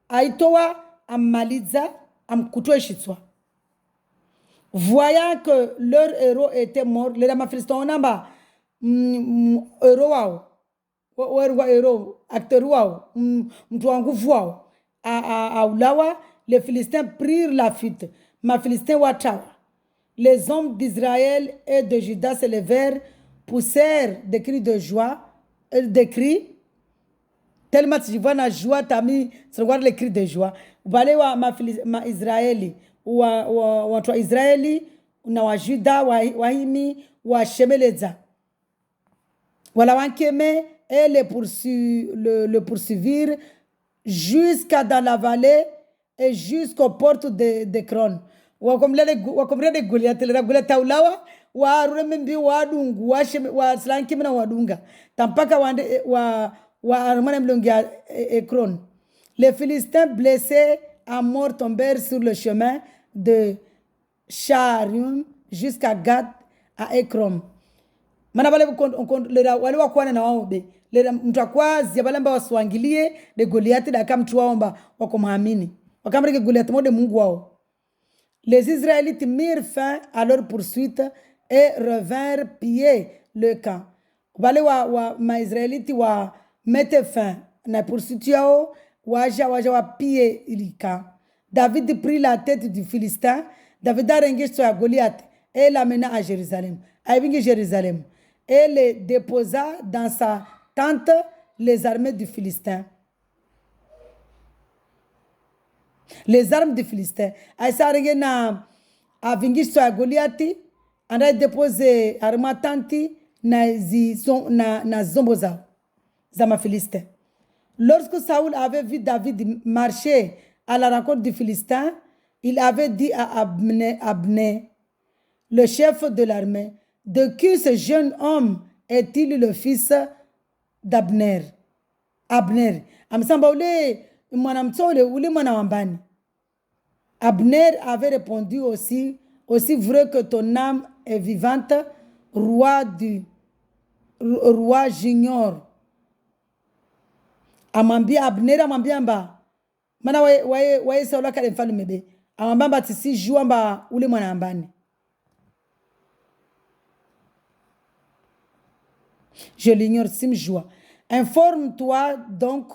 Aitoa amaliza amkutoe shitswa. Voyant que leur héros était mort, les dames philistins namba héros héros acteur mtu wa nguvu wao aulawa. Les Philistins prirent la fuite. Ma Philistins watawa. Les hommes d'Israël et de Juda se levèrent, poussèrent des cris de joie, des cris tellement tu vois na joie tami tu regardes les cris de joie. Wale wa ma Israeli watu wa Israeli na wa Juda wahimi washemeleza wala wankeme et le poursuivirent jusqu'à dans la vallée et jusqu'aux portes de Kron. Wakomlele Goliath le Goliath ulawa wa remembi wadungu wa slankime na wadunga tampaka wa armana mlongia Ekron. Les Philistins blessés à mort tombèrent sur le chemin de Sharium jusqu'à Gath à Ekron. Mana wale wale wakwana na waombe le mtakwa ziabalamba waswangilie de Goliath da kamtu waomba wakomhamini wakamreke Goliath mode Mungu wao. Les Israélites mirent fin à leur poursuite et revinrent piller le camp. Wale ma Israélite wa mette fin na poursuite yao waja wa piller le camp. David prit la tête du Philistin. David a rengé sur Goliath et l'amena à Jérusalem. Aïbingi Jérusalem. Et le déposa dans sa tente les armées du Philistin. Les armes du Philistin. Aïssa rengé na avingi sur Goliath. Anda déposé arma tanti na zomboza zama Philistin. Lorsque Saoul avait vu David marcher à la rencontre du Philistin, il avait dit à Abner, le chef de l'armée, de qui ce jeune homme est-il le fils d'Abner? Abner. Abner avait répondu aussi vrai que ton âme est vivante, roi j'ignore. Amambia Abner amambia mana wae saula kale mfalume be amambamba tisi juamba ule mwana ambani. Je l'ignore sim joie. Informe-toi donc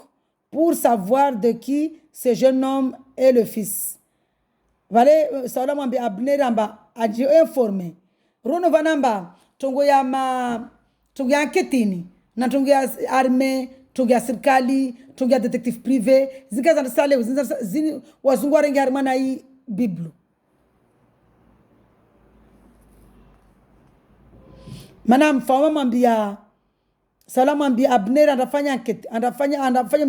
pour savoir de qui ce jeune homme est le fils. Vale saula mambi Abner amba aji informé. Rono vanamba tongo ya ketini na tongo ya armée tungia serikali, tungia detective privé, zikaza ndasale zini wazungu warengi harmana hii Biblia. Mana mfama mwambia salamu mwambia Abner andafanya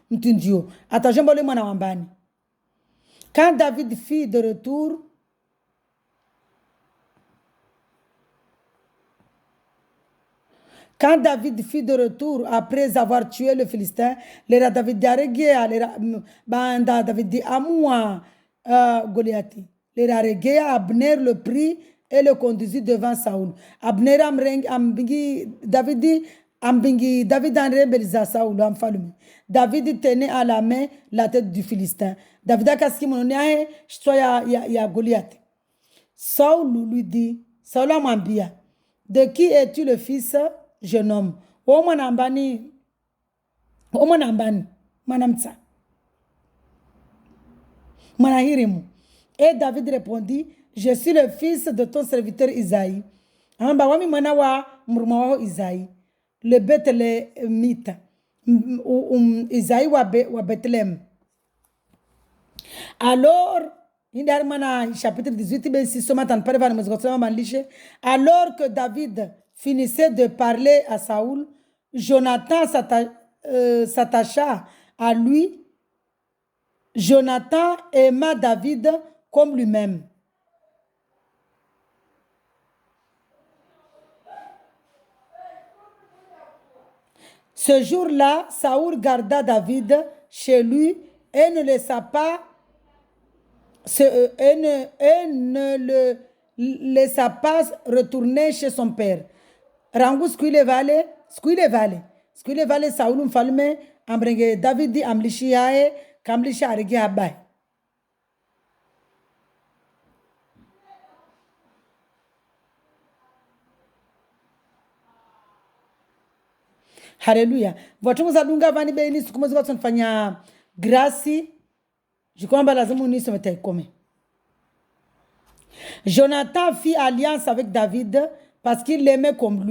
mtundio atajomba ule mwana wambani. Quand David fit de retour après avoir tué le Philistin, les David d'Aregia, les banda David di Amoua Goliath, les Aregia Abner le prit et le conduisit devant Saoul. Abner ambingi David en rebelisa Saoul amfalume. David tenait à la main la tête du Philistin. David a kaski mononia ya Goliath. Saoul lui dit, Saoul amambia, de qui es-tu le fils? Jeune homme. O manambani manamtsa. Manahirimu. Et David répondit, je suis le fils de ton serviteur Isaïe. Amba wami mwana wa muruma wao Isaïe. Le Bethlehemite. Isaïe wa Bethléem. Alors, chapitre 18, alors que David finissait de parler à Saoul, Jonathan s'attacha à lui. Jonathan aima David comme lui-même. Ce jour-là, Saoul garda David chez lui et ne laissa pas le laissa pas retourner chez son père. Rangu squile vale Saoul mfalme ambrenge David amlishi yae kamlisha arigi habai. Haleluya. Vatungu za dunga vani beini siku moja watu nafanya grasi. Jikwamba lazima unisome taikome. Jonathan fit alliance avec David parce qu'il l'aimait comme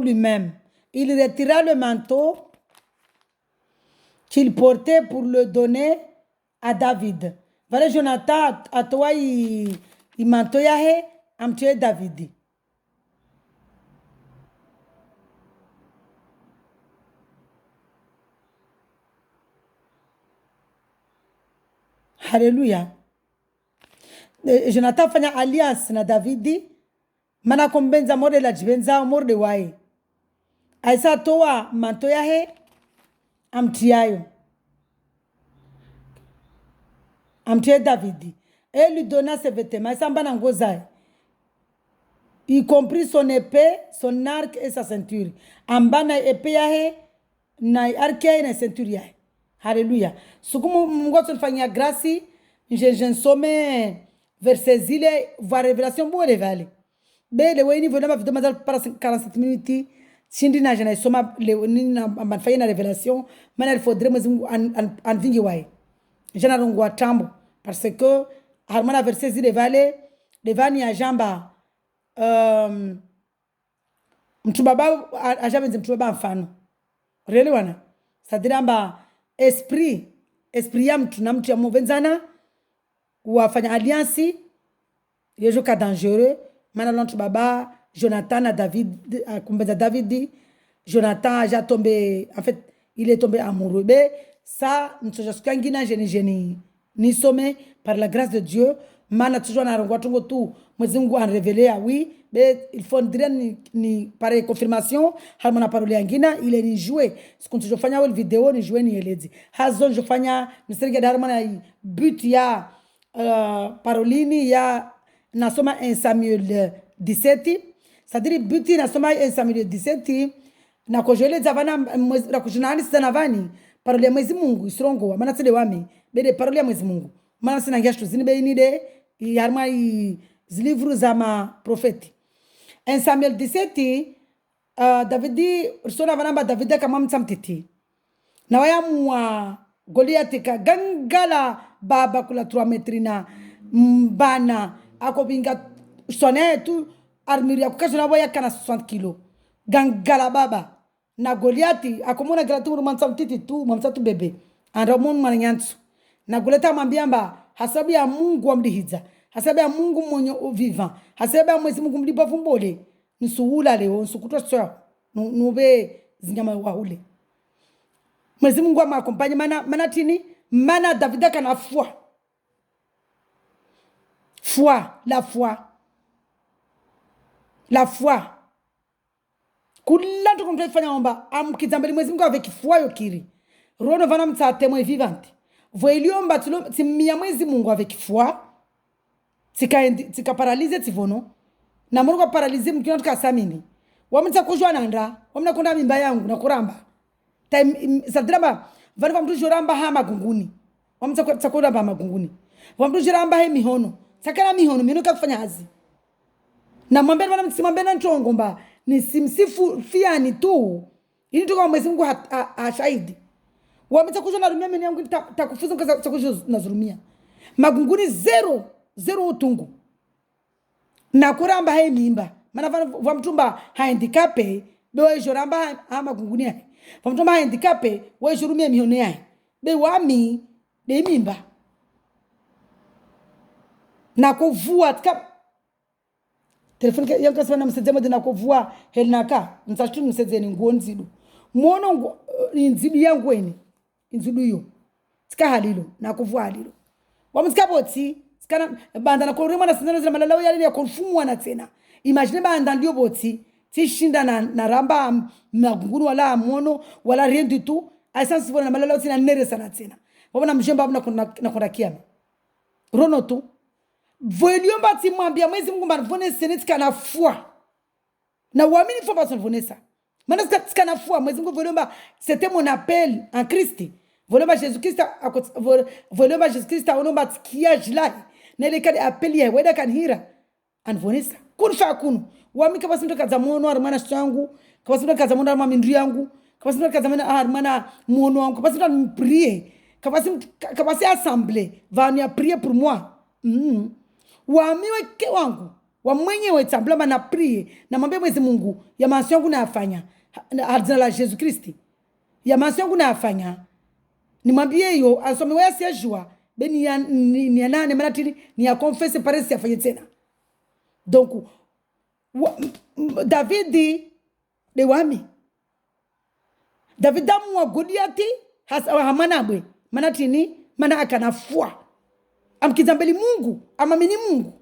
lui-même. Il retira le manteau qu'il portait pour le donner à David. Voilà Jonathan à toi il manteau yahe amtué David. Haleluya. Jonathan fanya alliance na Davidi. Mana kombenza morde la jibenza morde wae. Aisa toa manto yahe amtiayo. Amtie Davidi. Et lui donna ses vêtements. Aisa mbana ngozae. Y compris son épée, son arc et sa ceinture. Ambana épée yahe na arc yahe na ceinture yahe. Haleluya. Sukumu mngoto nfanya grâce, je nsome verset zile voir révélation bo revale. Be le weni vona video mazal para 47 minutes chindi na jana soma le ni na manfanya na révélation mana il faudrait mwezimu an vingi wai. Jana rongwa tambo parce que harmona verset zile vale devani ya jamba mtubaba ajabenze mtubaba mfano. Really wana. Sadiramba esprit ya mtu na mtu ya movenzana wafanya alliance yejo ka dangereux mana l'autre baba Jonathan à David à David. Jonathan a déjà tombé, en fait il est tombé amoureux mais ça nsojasukangina jeni ni somme par la grâce de Dieu mana toujours na rongwa tungo tu mwezi Mungu an révélé ah oui mais il faudrait ni par confirmation harmona parole yangina ile ni jouer ce qu'on toujours fanya wal vidéo ni jouer ni eledi hazon je fanya ni serge harmona but ya parolini ya nasoma 1 Samuel 17 c'est-à-dire but nasoma 1 Samuel 17 na kojele zavana na kujinani sana vani parole ya mwezi Mungu isrongo maana tsile wami bede parole ya mwezi Mungu maana sina ngasho zinibe de harma livres za ma prophète 1 Samuel 17 Davidi sona vanamba Davida kama mtsamtiti na waya mwa Goliath ka gangala baba kula 3 metri na mbana akobinga sone tu armure ya kukashona boya kana 60 kilo gangala baba na Goliath akomona gratu mtsamtiti tu mtatu bebe andamon manyantu na Goliath mwambiamba hasabu ya Mungu amlihiza hasabu ya Mungu mwenye vivant hasabu ya mwezi Mungu mlipa vumbole nsuhula leo nsukutwa swa nube zinyama wahule mwezi Mungu amakompanye mana tini mana Davida kana foi la foi kula tuko mtafanya omba amkizambali mwezi Mungu avec foi yokiri rono vana mtsate mwe vivante voiliomba timia mwezi Mungu avec foi tika paralyze tivono na mungu paralyze mkino tukasamini wamtsa kujwa nanda wamna konda mimba yangu na kuramba time sadraba vani vamtu joramba ha magunguni wamtsa konda ba magunguni vamtu joramba he mihono sakana mihono minuka kufanya hazi na mwambe wana msimambe na ntongo mba ni simsifu fiani tu ili tuka mwezi Mungu ashahidi wametakuja na rumia mimi yangu takufuza kaza na zurumia magunguni zero utungu na kuramba hai mimba mana va mtumba handikape be joramba ha magunguni hai va mtumba handikape we jurumia mihone hai be wami be mimba na kuvua tka telefoni yangu kasema msedzema na kuvua helnaka msashtu msedzeni ngonzidu muono inzidu yangu eni inzidu yo tika halilo na kuvua halilo wamsika boti sikana banda na kolorema na sinana zile malalawi yale ya konfumwa na tena imagine banda ndio boti tishinda na ramba magunguru wala muono wala rien du tout asansi bona malalawi tena nere sana tena wabona mjemba na korakia rono tu Voliomba timwambia mwezi Mungu manvone senetika na fua. Na uamini fua basi vonesa. Maana sika na fua mwezi Mungu voliomba c'était mon appel en Christ. Voliomba Jésus-Christ voliomba Jésus-Christ onomba tikia jilai. Na ile kadi appel ya weda kan hira. Anvonesa. Kunfa kunu. Uamini kama simto kaza muono armana changu, kama simto kaza muono armana mindri yangu, kama simto kaza muono armana muono wangu, kama simto prier, kama simto assemblée va nous prier pour moi. Wamiwe ke wangu wa mwenyewe tamblama na prie na mwambie Mwenyezi Mungu ya maasi yangu nayafanya jina la Yesu Kristi ya maasi yangu nayafanya nimwambie hiyo asomewe asiyejua beni ya ni nane maana tili ni ya confesse pare si afanye tena donc David de wami David damu wa Goliathi hasa hamanabwe maana tini maana akanafua amkizambeli Mungu amamini Mungu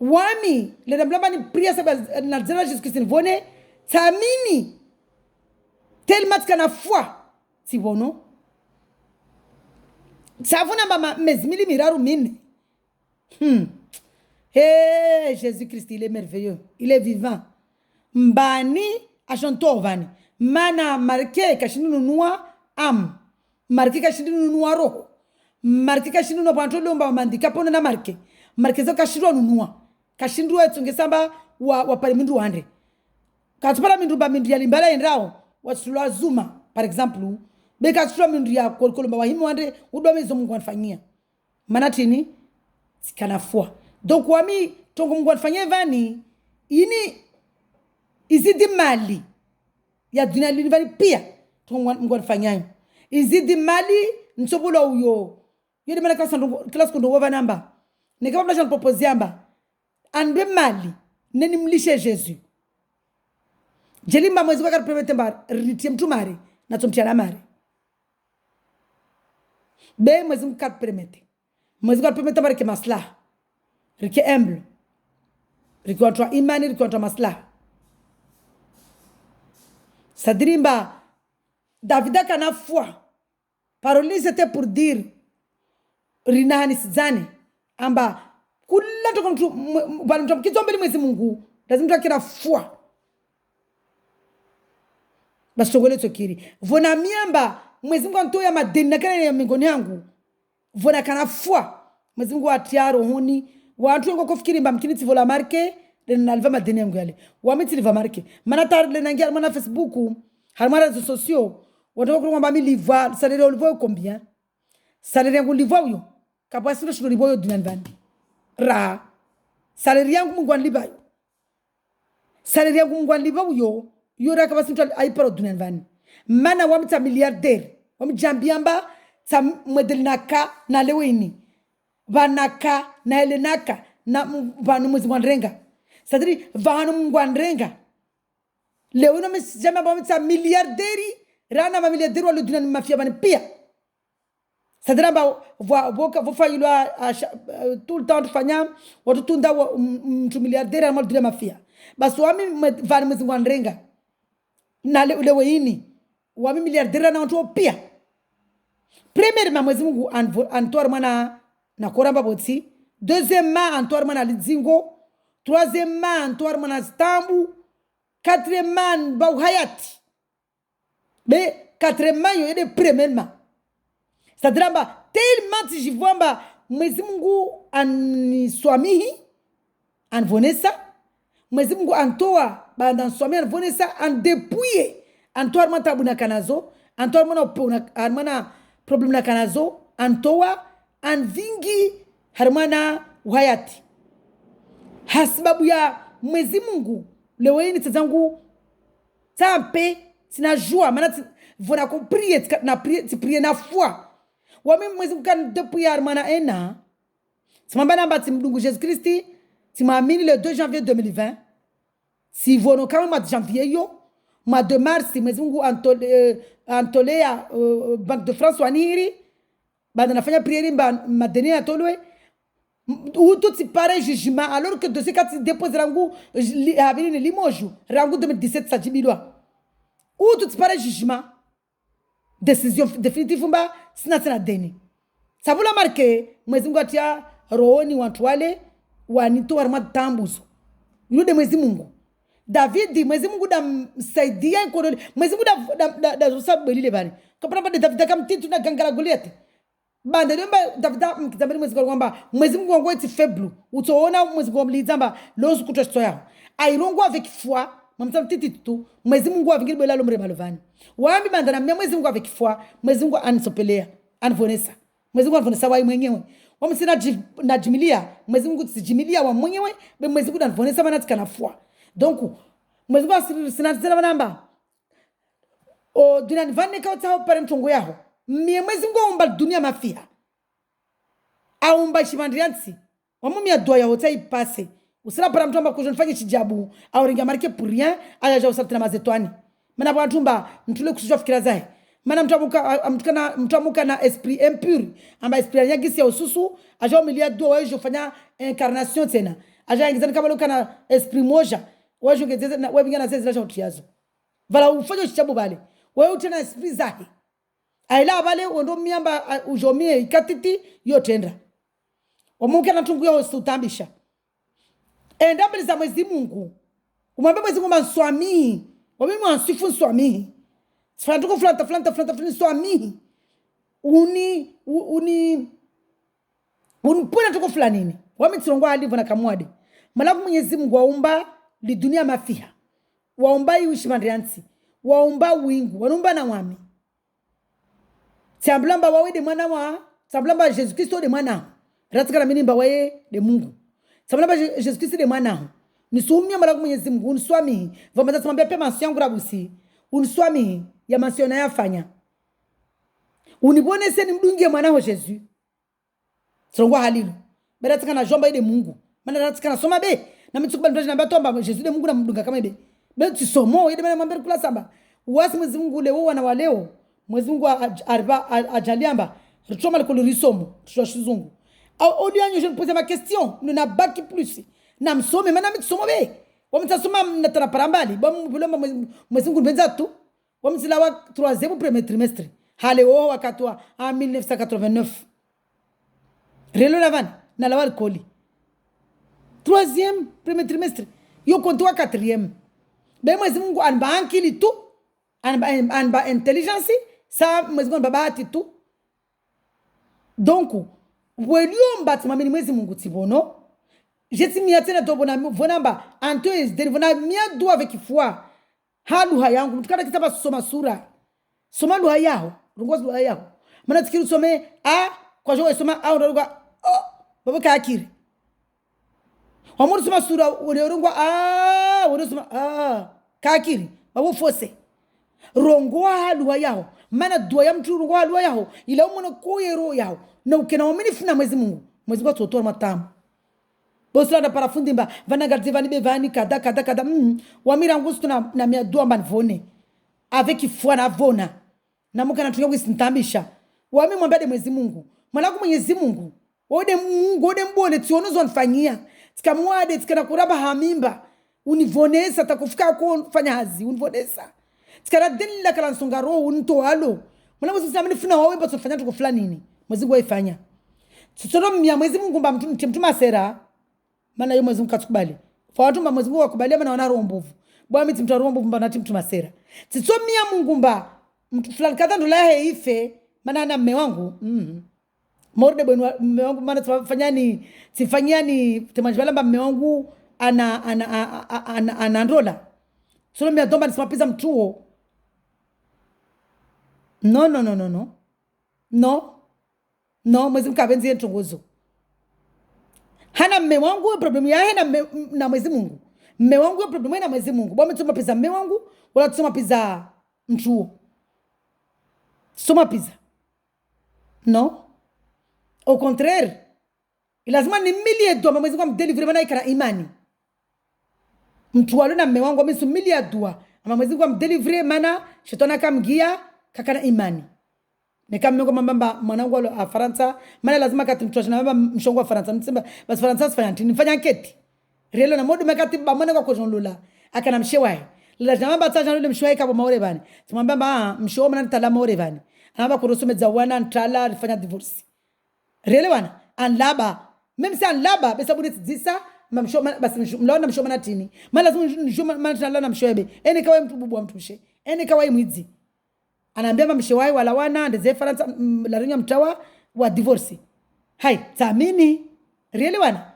wami le mlamba ni priya sababu na jina Yesu Kristo vone tamini tellement kana foi si bono savona mama mezimili miraru mine hey Jésus Christ il est merveilleux il est vivant mbani ashantovani mana marke kashinu nunua marke kashinu nunua roho marke kashinu no pantolo mba mandika pona na marke zo kashirwa nunua kashindu etunge samba wa pale mindu wande katupala mindu ba mindu ya limbala endrao watulwa zuma par exemple be katulwa mindu ya kolomba wa himu wande udomezo Mungu anfanyia manatini sikana foi donc wami tongo Mungu anfanyia vani ini izidi mali ya dunia linivani pia tongo Mungu anfanyia izidi mali nsobolo uyo yede mana class kondo wova namba nekaba mna jean propose yamba ande mali neni mlishe Jésus jelimba mwezi wakati premete mba ritie mtu mari na tumtiana mari be mwezi wakati premete mwezi wakati premete mba rike maslaha rike humble rike watu wa imani rike watu wa maslaha sadirimba Davida kana foi parole c'était pour dire rinani sizane amba kula tokontu bali mtu kizombeli Mwenyezi Mungu lazima tukira foi basongole tokiri vona miamba Mwenyezi Mungu antoya madeni na kana ya mingoni yangu vona kana foi Mwenyezi Mungu atia rohoni watu wengo kufikiri mba mkini tivola marke na alva madeni yangu yale wamiti liva marke mana tarle nangia mana Facebook harmara reseaux sociaux watu wako kwamba mimi liva salaire olivo combien salaire yangu liva huyo kapasi ndo shuloli boyo dunani vani ra salaire yangu Mungu anlibayo salaire yangu Mungu anliba huyo yora kapasi ndo aiparo dunani vani mana wamita milliardaire wamjambiamba ta mwedelinaka na leweni vanaka na elenaka na vanu mwezi mwanrenga sadiri vanu Mungu anrenga leo ino msijama wamita milliardaire rana ma milliardaire wale dunani mafia vani pia sadraba vofa yulwa tout le temps tufanya watu tunda mtu milliardaire ama dunia mafia basi wami vani mwezi ngwanrenga na lewe ini wami milliardaire na watu pia premièrement mwezi Mungu antoar mana na koramba botsi deuxièmement antoar mana lidzingo troisièmement antoar mana stambu quatrièmement ba hayati be quatrièmement yo ede premièrement sadraba tellement si jivwamba Mwenyezi Mungu aniswamihi anvonesa Mwenyezi Mungu antoa banda nswami anvonesa andepuye antoa matabu na kanazo antoa mana problem na kanazo antoa anvingi harmana uhayati hasababu ya Mwenyezi Mungu leo hii nitazangu tampe sinajua maana vona ko prier na prier na foi wa mimi Mwenyezi Mungu kan depuis harmana ena simamba namba timdungu Jesus Christ timamini le 2 janvier 2020 si vono kama mois de janvier yo mois de mars Mwenyezi Mungu antolea Banque de France waniri bado nafanya prier madeni atolwe tout si pareil jugement alors que dossier quand il dépose rangu habini limoju rangu 2017 ça jibilwa ou tout si pareil jugement décision définitive mba sina deni sabula marke Mwenyezi Mungu atia rohoni watu wale wanito warma tambuzo yude Mwenyezi Mungu David Mwenyezi Mungu msaidia nkorole Mwenyezi Mungu da usabelile bali kapana bade David kama titu na gangala Goliath bande ndomba David mkizambeni Mwenyezi Mungu kwamba Mwenyezi Mungu wangu eti faible utaona Mwenyezi Mungu mlizamba lozu kutoshto yao airongo avec foi mamza mtititu Mwenyezi Mungu avingili bela lomre malovani waambi bande na Mwenyezi Mungu avec foi Mwenyezi Mungu anisopelea anvonesa Mwenyezi Mungu anvonesa wai mwenyewe wamsina najimilia Mwenyezi Mungu sijimilia wa mwenyewe Mwenyezi Mungu anvonesa bana tikana foi donc Mwenyezi Mungu sina namba o dunani vanne kauta pare mtongo yao Mwenyezi Mungu aumba dunia mafia aumba shimandriansi wamumia dua ya hota ipase usira para mtu amba kujonifanye chijabu au ringa marke pour rien ayaja usatana mazetwani mana bwa tumba mtule kusijwa fikira zae mana mtu amuka na esprit impur amba esprit nyagisi ya ususu aja umilia dua wewe ufanya incarnation tena aja ingizani kama lokana esprit moja wewe ungezeza na wewe bingana zezi la utiazo vala ufanye chijabu bale wewe utena esprit zae aila bale ondo miamba ujomie ikatiti yotenda wamuke na tungu yao utambisha enda mbele za Mwenyezi Mungu umwambie Mwenyezi Mungu mswami wamimi wansifu swami Frantuko flanta swami unipona tuko fulanini wami tirongwa alivu na kamwade malafu Mwenyezi Mungu waumba li dunia mafia waumba yuishi mandriansi waumba wingu wanumba na wami Tamblamba wawe de mwana wa Tamblamba Jesus Christ de mwana ratika na minimba wae de Mungu Tamblamba Jesus Christ de mwana nisumia malaku Mwenyezi Mungu uniswami vamba tasimambia pe mansiyangu rabusi uniswami ya mansiona yafanya unibonese ni mdungie mwana wa Jesus Trongwa halilu beratika na jomba ide Mungu mana ratika na soma be na mitsukuba ndoje na batomba Jesus de Mungu na mdunga kama ide be tisomo ide mana mambere kula samba wasi Mwenyezi Mungu leo wana waleo Mwenyezi Mungu ajaliamba rutoma likolo risomo tushizungu audio anyo je me poser ma question nous n'a baki plus na msome mana mitsomo be wamtasoma na taraparambali bomuloma Mwenyezi Mungu benza tu wamsilawa 3e premier trimestre hale wo wakatwa en 1989 relo lavan na lawa koli 3e premier trimestre yo kontwa 4e be Mwenyezi Mungu anba ankili tu anba intelligence sa Mwenyezi Mungu babati tu donc weliomba timamini Mwenyezi Mungu tibono jeti miatena tobona vonamba antoes derivona mia dua avec foi halu hayangu mtukana kitaba soma sura soma lugha yao rungozi lugha yao maana tikiru some kwa jowe soma au ndoga baba kakiri wamuru soma sura uleorungwa wone soma kakiri babu fose rongoa lugha yao maana dua ya mtu rongoa lugha yao ila umono koyero yao na ukena waminifu na Mwenyezi Mungu atotoa matamu bosla na parafundi mba vanagati vani be vani kada wamira ngustu na mia dua mba nvone avec foi na vona na muka natunya wisintambisha wami mwambade Mwenyezi Mungu malaku Mwenyezi Mungu ode Mungu ode mbole tionozo nfanyia tikamwade tikana kuraba hamimba univonesa takufika ko fanya hazi univonesa tikana dilla kala nsongaro untoalo malaku sisamani funa wawe mba tofanya tuko fulani nini Mwenyezi Mungu waifanya tsoro mya Mwenyezi Mungu mba mtu masera mana yo Mwenyezi Mungu katukubali fa watu mba Mwenyezi Mungu wakubali mana wana roho mbovu bwa miti mtu roho mbovu mba na mtu masera tsoro mya Mungu mba mtu fulani kadha ndo lahe ife mana na mme wangu morde bwana mme wangu mana tifanyani temanjibala mba mme wangu ana ndola tsoro mya domba nisimapiza mtuo No, no, no, no, no. No. No, mwezi Mungu apenzi ntongozo. Hana mme wangu problemu ya hana na mwezi Mungu. Mme wangu problemu na mwezi Mungu. Bwa mtuma pizza mme wangu wala tuma pizza mchuo. Soma pizza. No. Au contraire. Lazima ni milie dua mwezi Mungu amdeliver mana ikana imani. Mtu alona mme wangu amesu milia dua. Ama mwezi Mungu amdeliver mana shetani akamgia kakana imani. Nikamwambia mamba mwanangu wa Faransa maana lazima kati mtu anamba mshongo wa Faransa msema basi Faransa sifanya nifanya nketi relo na modu mekati ba mwana kwa jonlula akana mshewai la jamamba tsaja nule mshewai kabo maore bani tumwambia ba mshewa mwana tala maore bani anaba kurusome za wana ntala rifanya divorce relo wana anlaba mimi si anlaba besa budi zisa mamshewa basi mlaona mshewa mwana tini maana lazima mshewa mwana tala na mshewebe ene kawa mtu bubu wa mtu mshe ene kawa mwizi anaambia mshewai wala wana ndeze Faransa la rinya mtawa wa divorce hai tamini really wana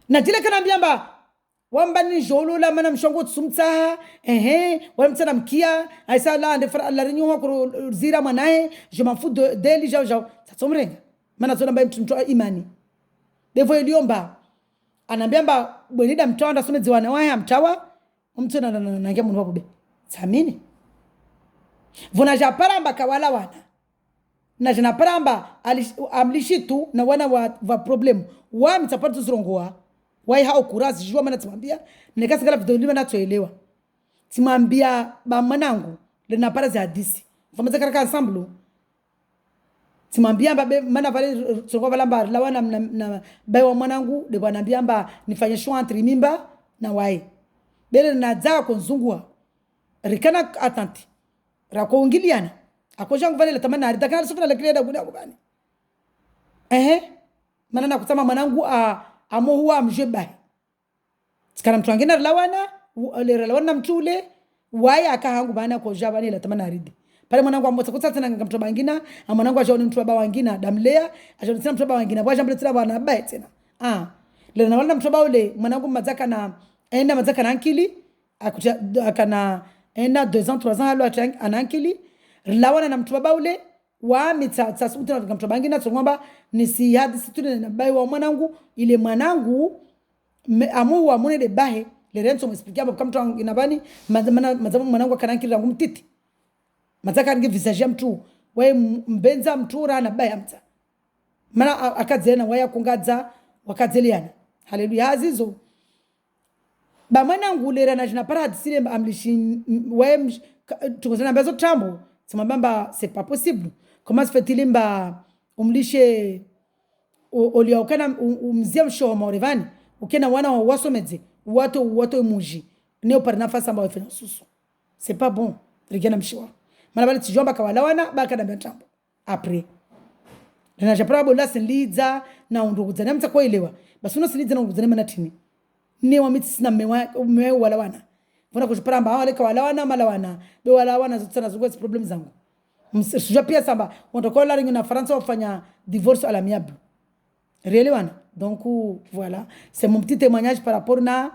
na jile kana ambia wamba ni jolo la mana mshongo tsumtsa wala mtsana mkia aisa la ande la rinya wa zira mwanae je m'en fous de d'elle jao tatsomrenga mana zona mba mtu imani devo iliomba anaambia bwenida mtawa ndasomedzi wana waya mtawa umtsana na ngia munhu wapobe tamini vona japaramba kawala wana na jina paramba amlishitu na wana wa problem wa mtapata zirongoa wai hao kurazi jua maana timambia nikasikala video lima na tuelewa timambia ba mwanangu lina para za hadisi famaza karaka ensemble timambia babe maana vale zirongoa valamba la wana na bai wa mwanangu de bwana ambia nifanye show entre mimba na wai bele na za konzungua rikana atanti rako ungiliana akoja nguvale tamana arida kana sofuna la kreda kuna kubani mana na kusema mwanangu amo huwa mjeba tikana mtu angena lawana le lawana mtule waya akahangu bana koja bani la tamana aridi pale mwanangu amotsa kutsa tena ngamtu bangina mwanangu ajaona mtu baba wangina damlea ajaona tena mtu baba wangina bwaja mbele tena bana bae tena le na wala mtu baba ule mwanangu mazaka na enda mazaka na ankili akuja akana ena 2 ans 3 ans alo anankili lawana na mtu baba ule wa mitsa tsasubuti na mtu bangina tsongomba ni si hadisi tune na bai wa mwanangu ile mwanangu amu wa mune de bahe le renzo mexpliquer ba kamtu inabani mazamu mwanangu akanankili rangu mtiti mazaka ngi visage mtu we mbenza mtura na bai amta mana akadzena waya kungadza wakadzeliana haleluya azizo ba mwanangu lera na jina para hadisi le amlishi we tukuzana mbezo tambo simambamba c'est pas possible comment se fait-il umlishe oliaukana umzia msho maorevani ukena wana wasomedze wato muji neo par nafasi ambayo ifanya susu c'est pas bon rigena msho mara bali tijomba kawala wana baka na mtambo après na japara bola sinliza na unduguzana mta koelewa basi uno sinliza na unduguzana manatini ne wa mitsi na mewa wala wana vona kujiparamba wale kawala wana mala wana be wala wana zotsana zungwe problem zangu sija pia samba watokola ringi na Faransa wafanya divorce à l'amiable really wana donc voilà c'est mon petit témoignage par rapport na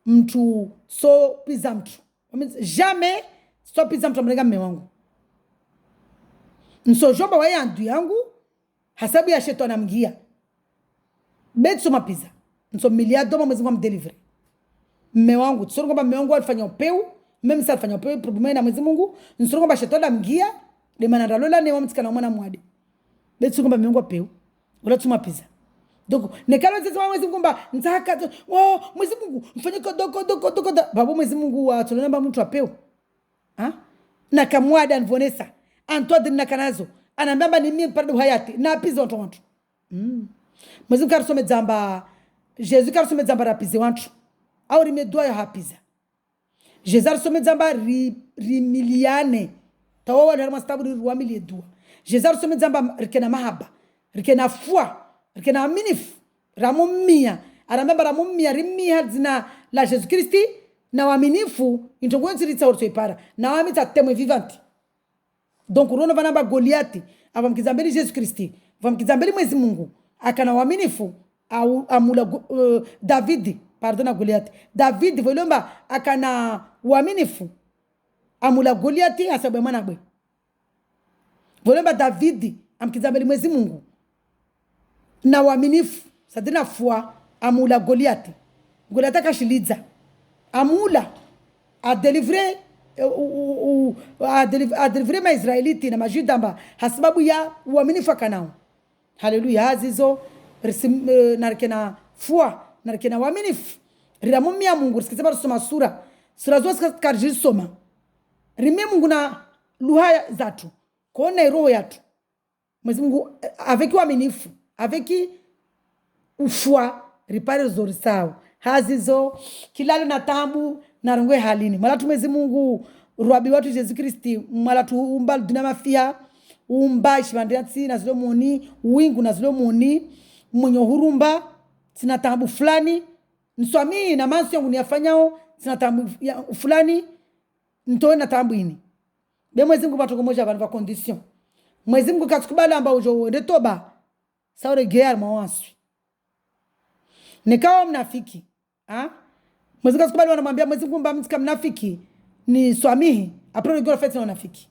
mtu so pizza mtu jamais so pizza mtu mrenga mme wangu nso jomba wa yandu yangu hasabu ya shetani amgia betso mapiza nso miliardo mwezi kwa mdelivery mme wangu tsoro kwamba mme wangu alifanya upeu mimi sasa alifanya upeu problem na mwezi Mungu nso kwamba shetani amgia de mananda lola ne wamtikana mwana mwadi betso kwamba mme wangu upeu wala tsuma pizza donc nekalo sasa mwezi Mungu kwamba ntaka mwezi Mungu mfanye doko babu mwezi Mungu wa tulonamba mtu apeu na kamwada anvonesa antode na kanazo anambamba ni mimi parado hayati na pizza watu mwezi Mungu karsome zamba Jesus karsome zamba rapize watu au rimedwa ya hapiza Jesus karsome zamba rimiliane tawa na mastabu ruwa miliedwa Jesus karsome zamba rikena mahaba rikena foi rikena aminif ramumia anambamba ramumia rimia zina la Jesus Christi na waaminifu intongonzi ritsaurto ipara na wamita temwe vivante donc rono vanamba Goliati avamkizambeli Jesus Christi vamkizambeli mwezi Mungu akana waaminifu au amula David pardon Goliati David volomba akana waaminifu amula Goliati asabe mwana bwe Volemba David amkizambeli Mwenyezi Mungu na uaminifu sadina fua amula Goliath. Goliath akashiliza amula a délivrer ma Israeliti na majudamba hasababu ya uaminifu kanao. Haleluya. Hazizo narkena fua narkena uaminifu riramumia Mungu sikisema tusoma sura zote karjisoma rime Mungu na luha zatu kone roho yatu Mwenyezi Mungu avec uaminifu avec ufua ripare zori sawa hazizo kilalo na tambu na rongwe halini mala Mwenyezi Mungu ruabi watu Yesu Kristi mala tuumba dunia mafia umba shibandiatsi na zilo moni wingu na zilo moni mwenye hurumba sina tambu fulani nswami na mansi yangu niyafanyao sina tambu fulani ntoe na tambu ini be Mwenyezi Mungu batoko moja vanhu va condition Mwenyezi Mungu katukubali amba ujo wende toba saure gear mawanswi nikawa mnafiki Mwenyezi Mungu katukubali wanamwambia Mwenyezi Mungu mba mtika mnafiki ni swamihi apro ni gora feti na wanafiki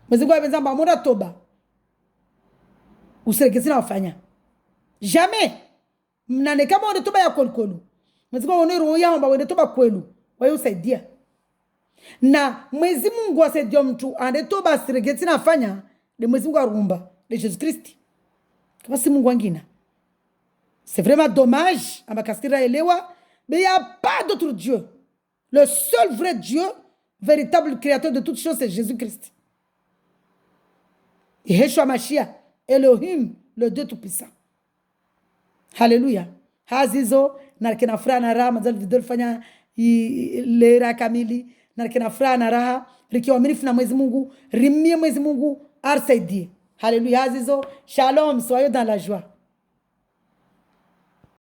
Mwenyezi Mungu abenza mba mwenda toba usirekezi na wafanya jamais mnane kama wende toba ya kolkolu Mwenyezi Mungu wone roho yao mba wende toba kwelu wayo usaidia na Mwenyezi Mungu asaidia mtu ande toba asirekezi na afanya de Mwenyezi Mungu arumba de Jésus Christ kama si Mungu wangina. C'est vraiment dommage ambakastira elewa mais il n'y a pas d'autre Dieu. Le seul vrai Dieu, véritable créateur de toutes choses, c'est Jésus-Christ. Et Yeshua Mashiach, Elohim, le Dieu tout-puissant. Alléluia. Hazizo, narkena fra na raha, mazal vidol fanya lera kamili, narkena fra na raha, rikiwa minifu na Mwenyezi Mungu, rimie Mwenyezi Mungu, arsaidie. Alléluia. Hazizo, shalom, soyez dans la joie.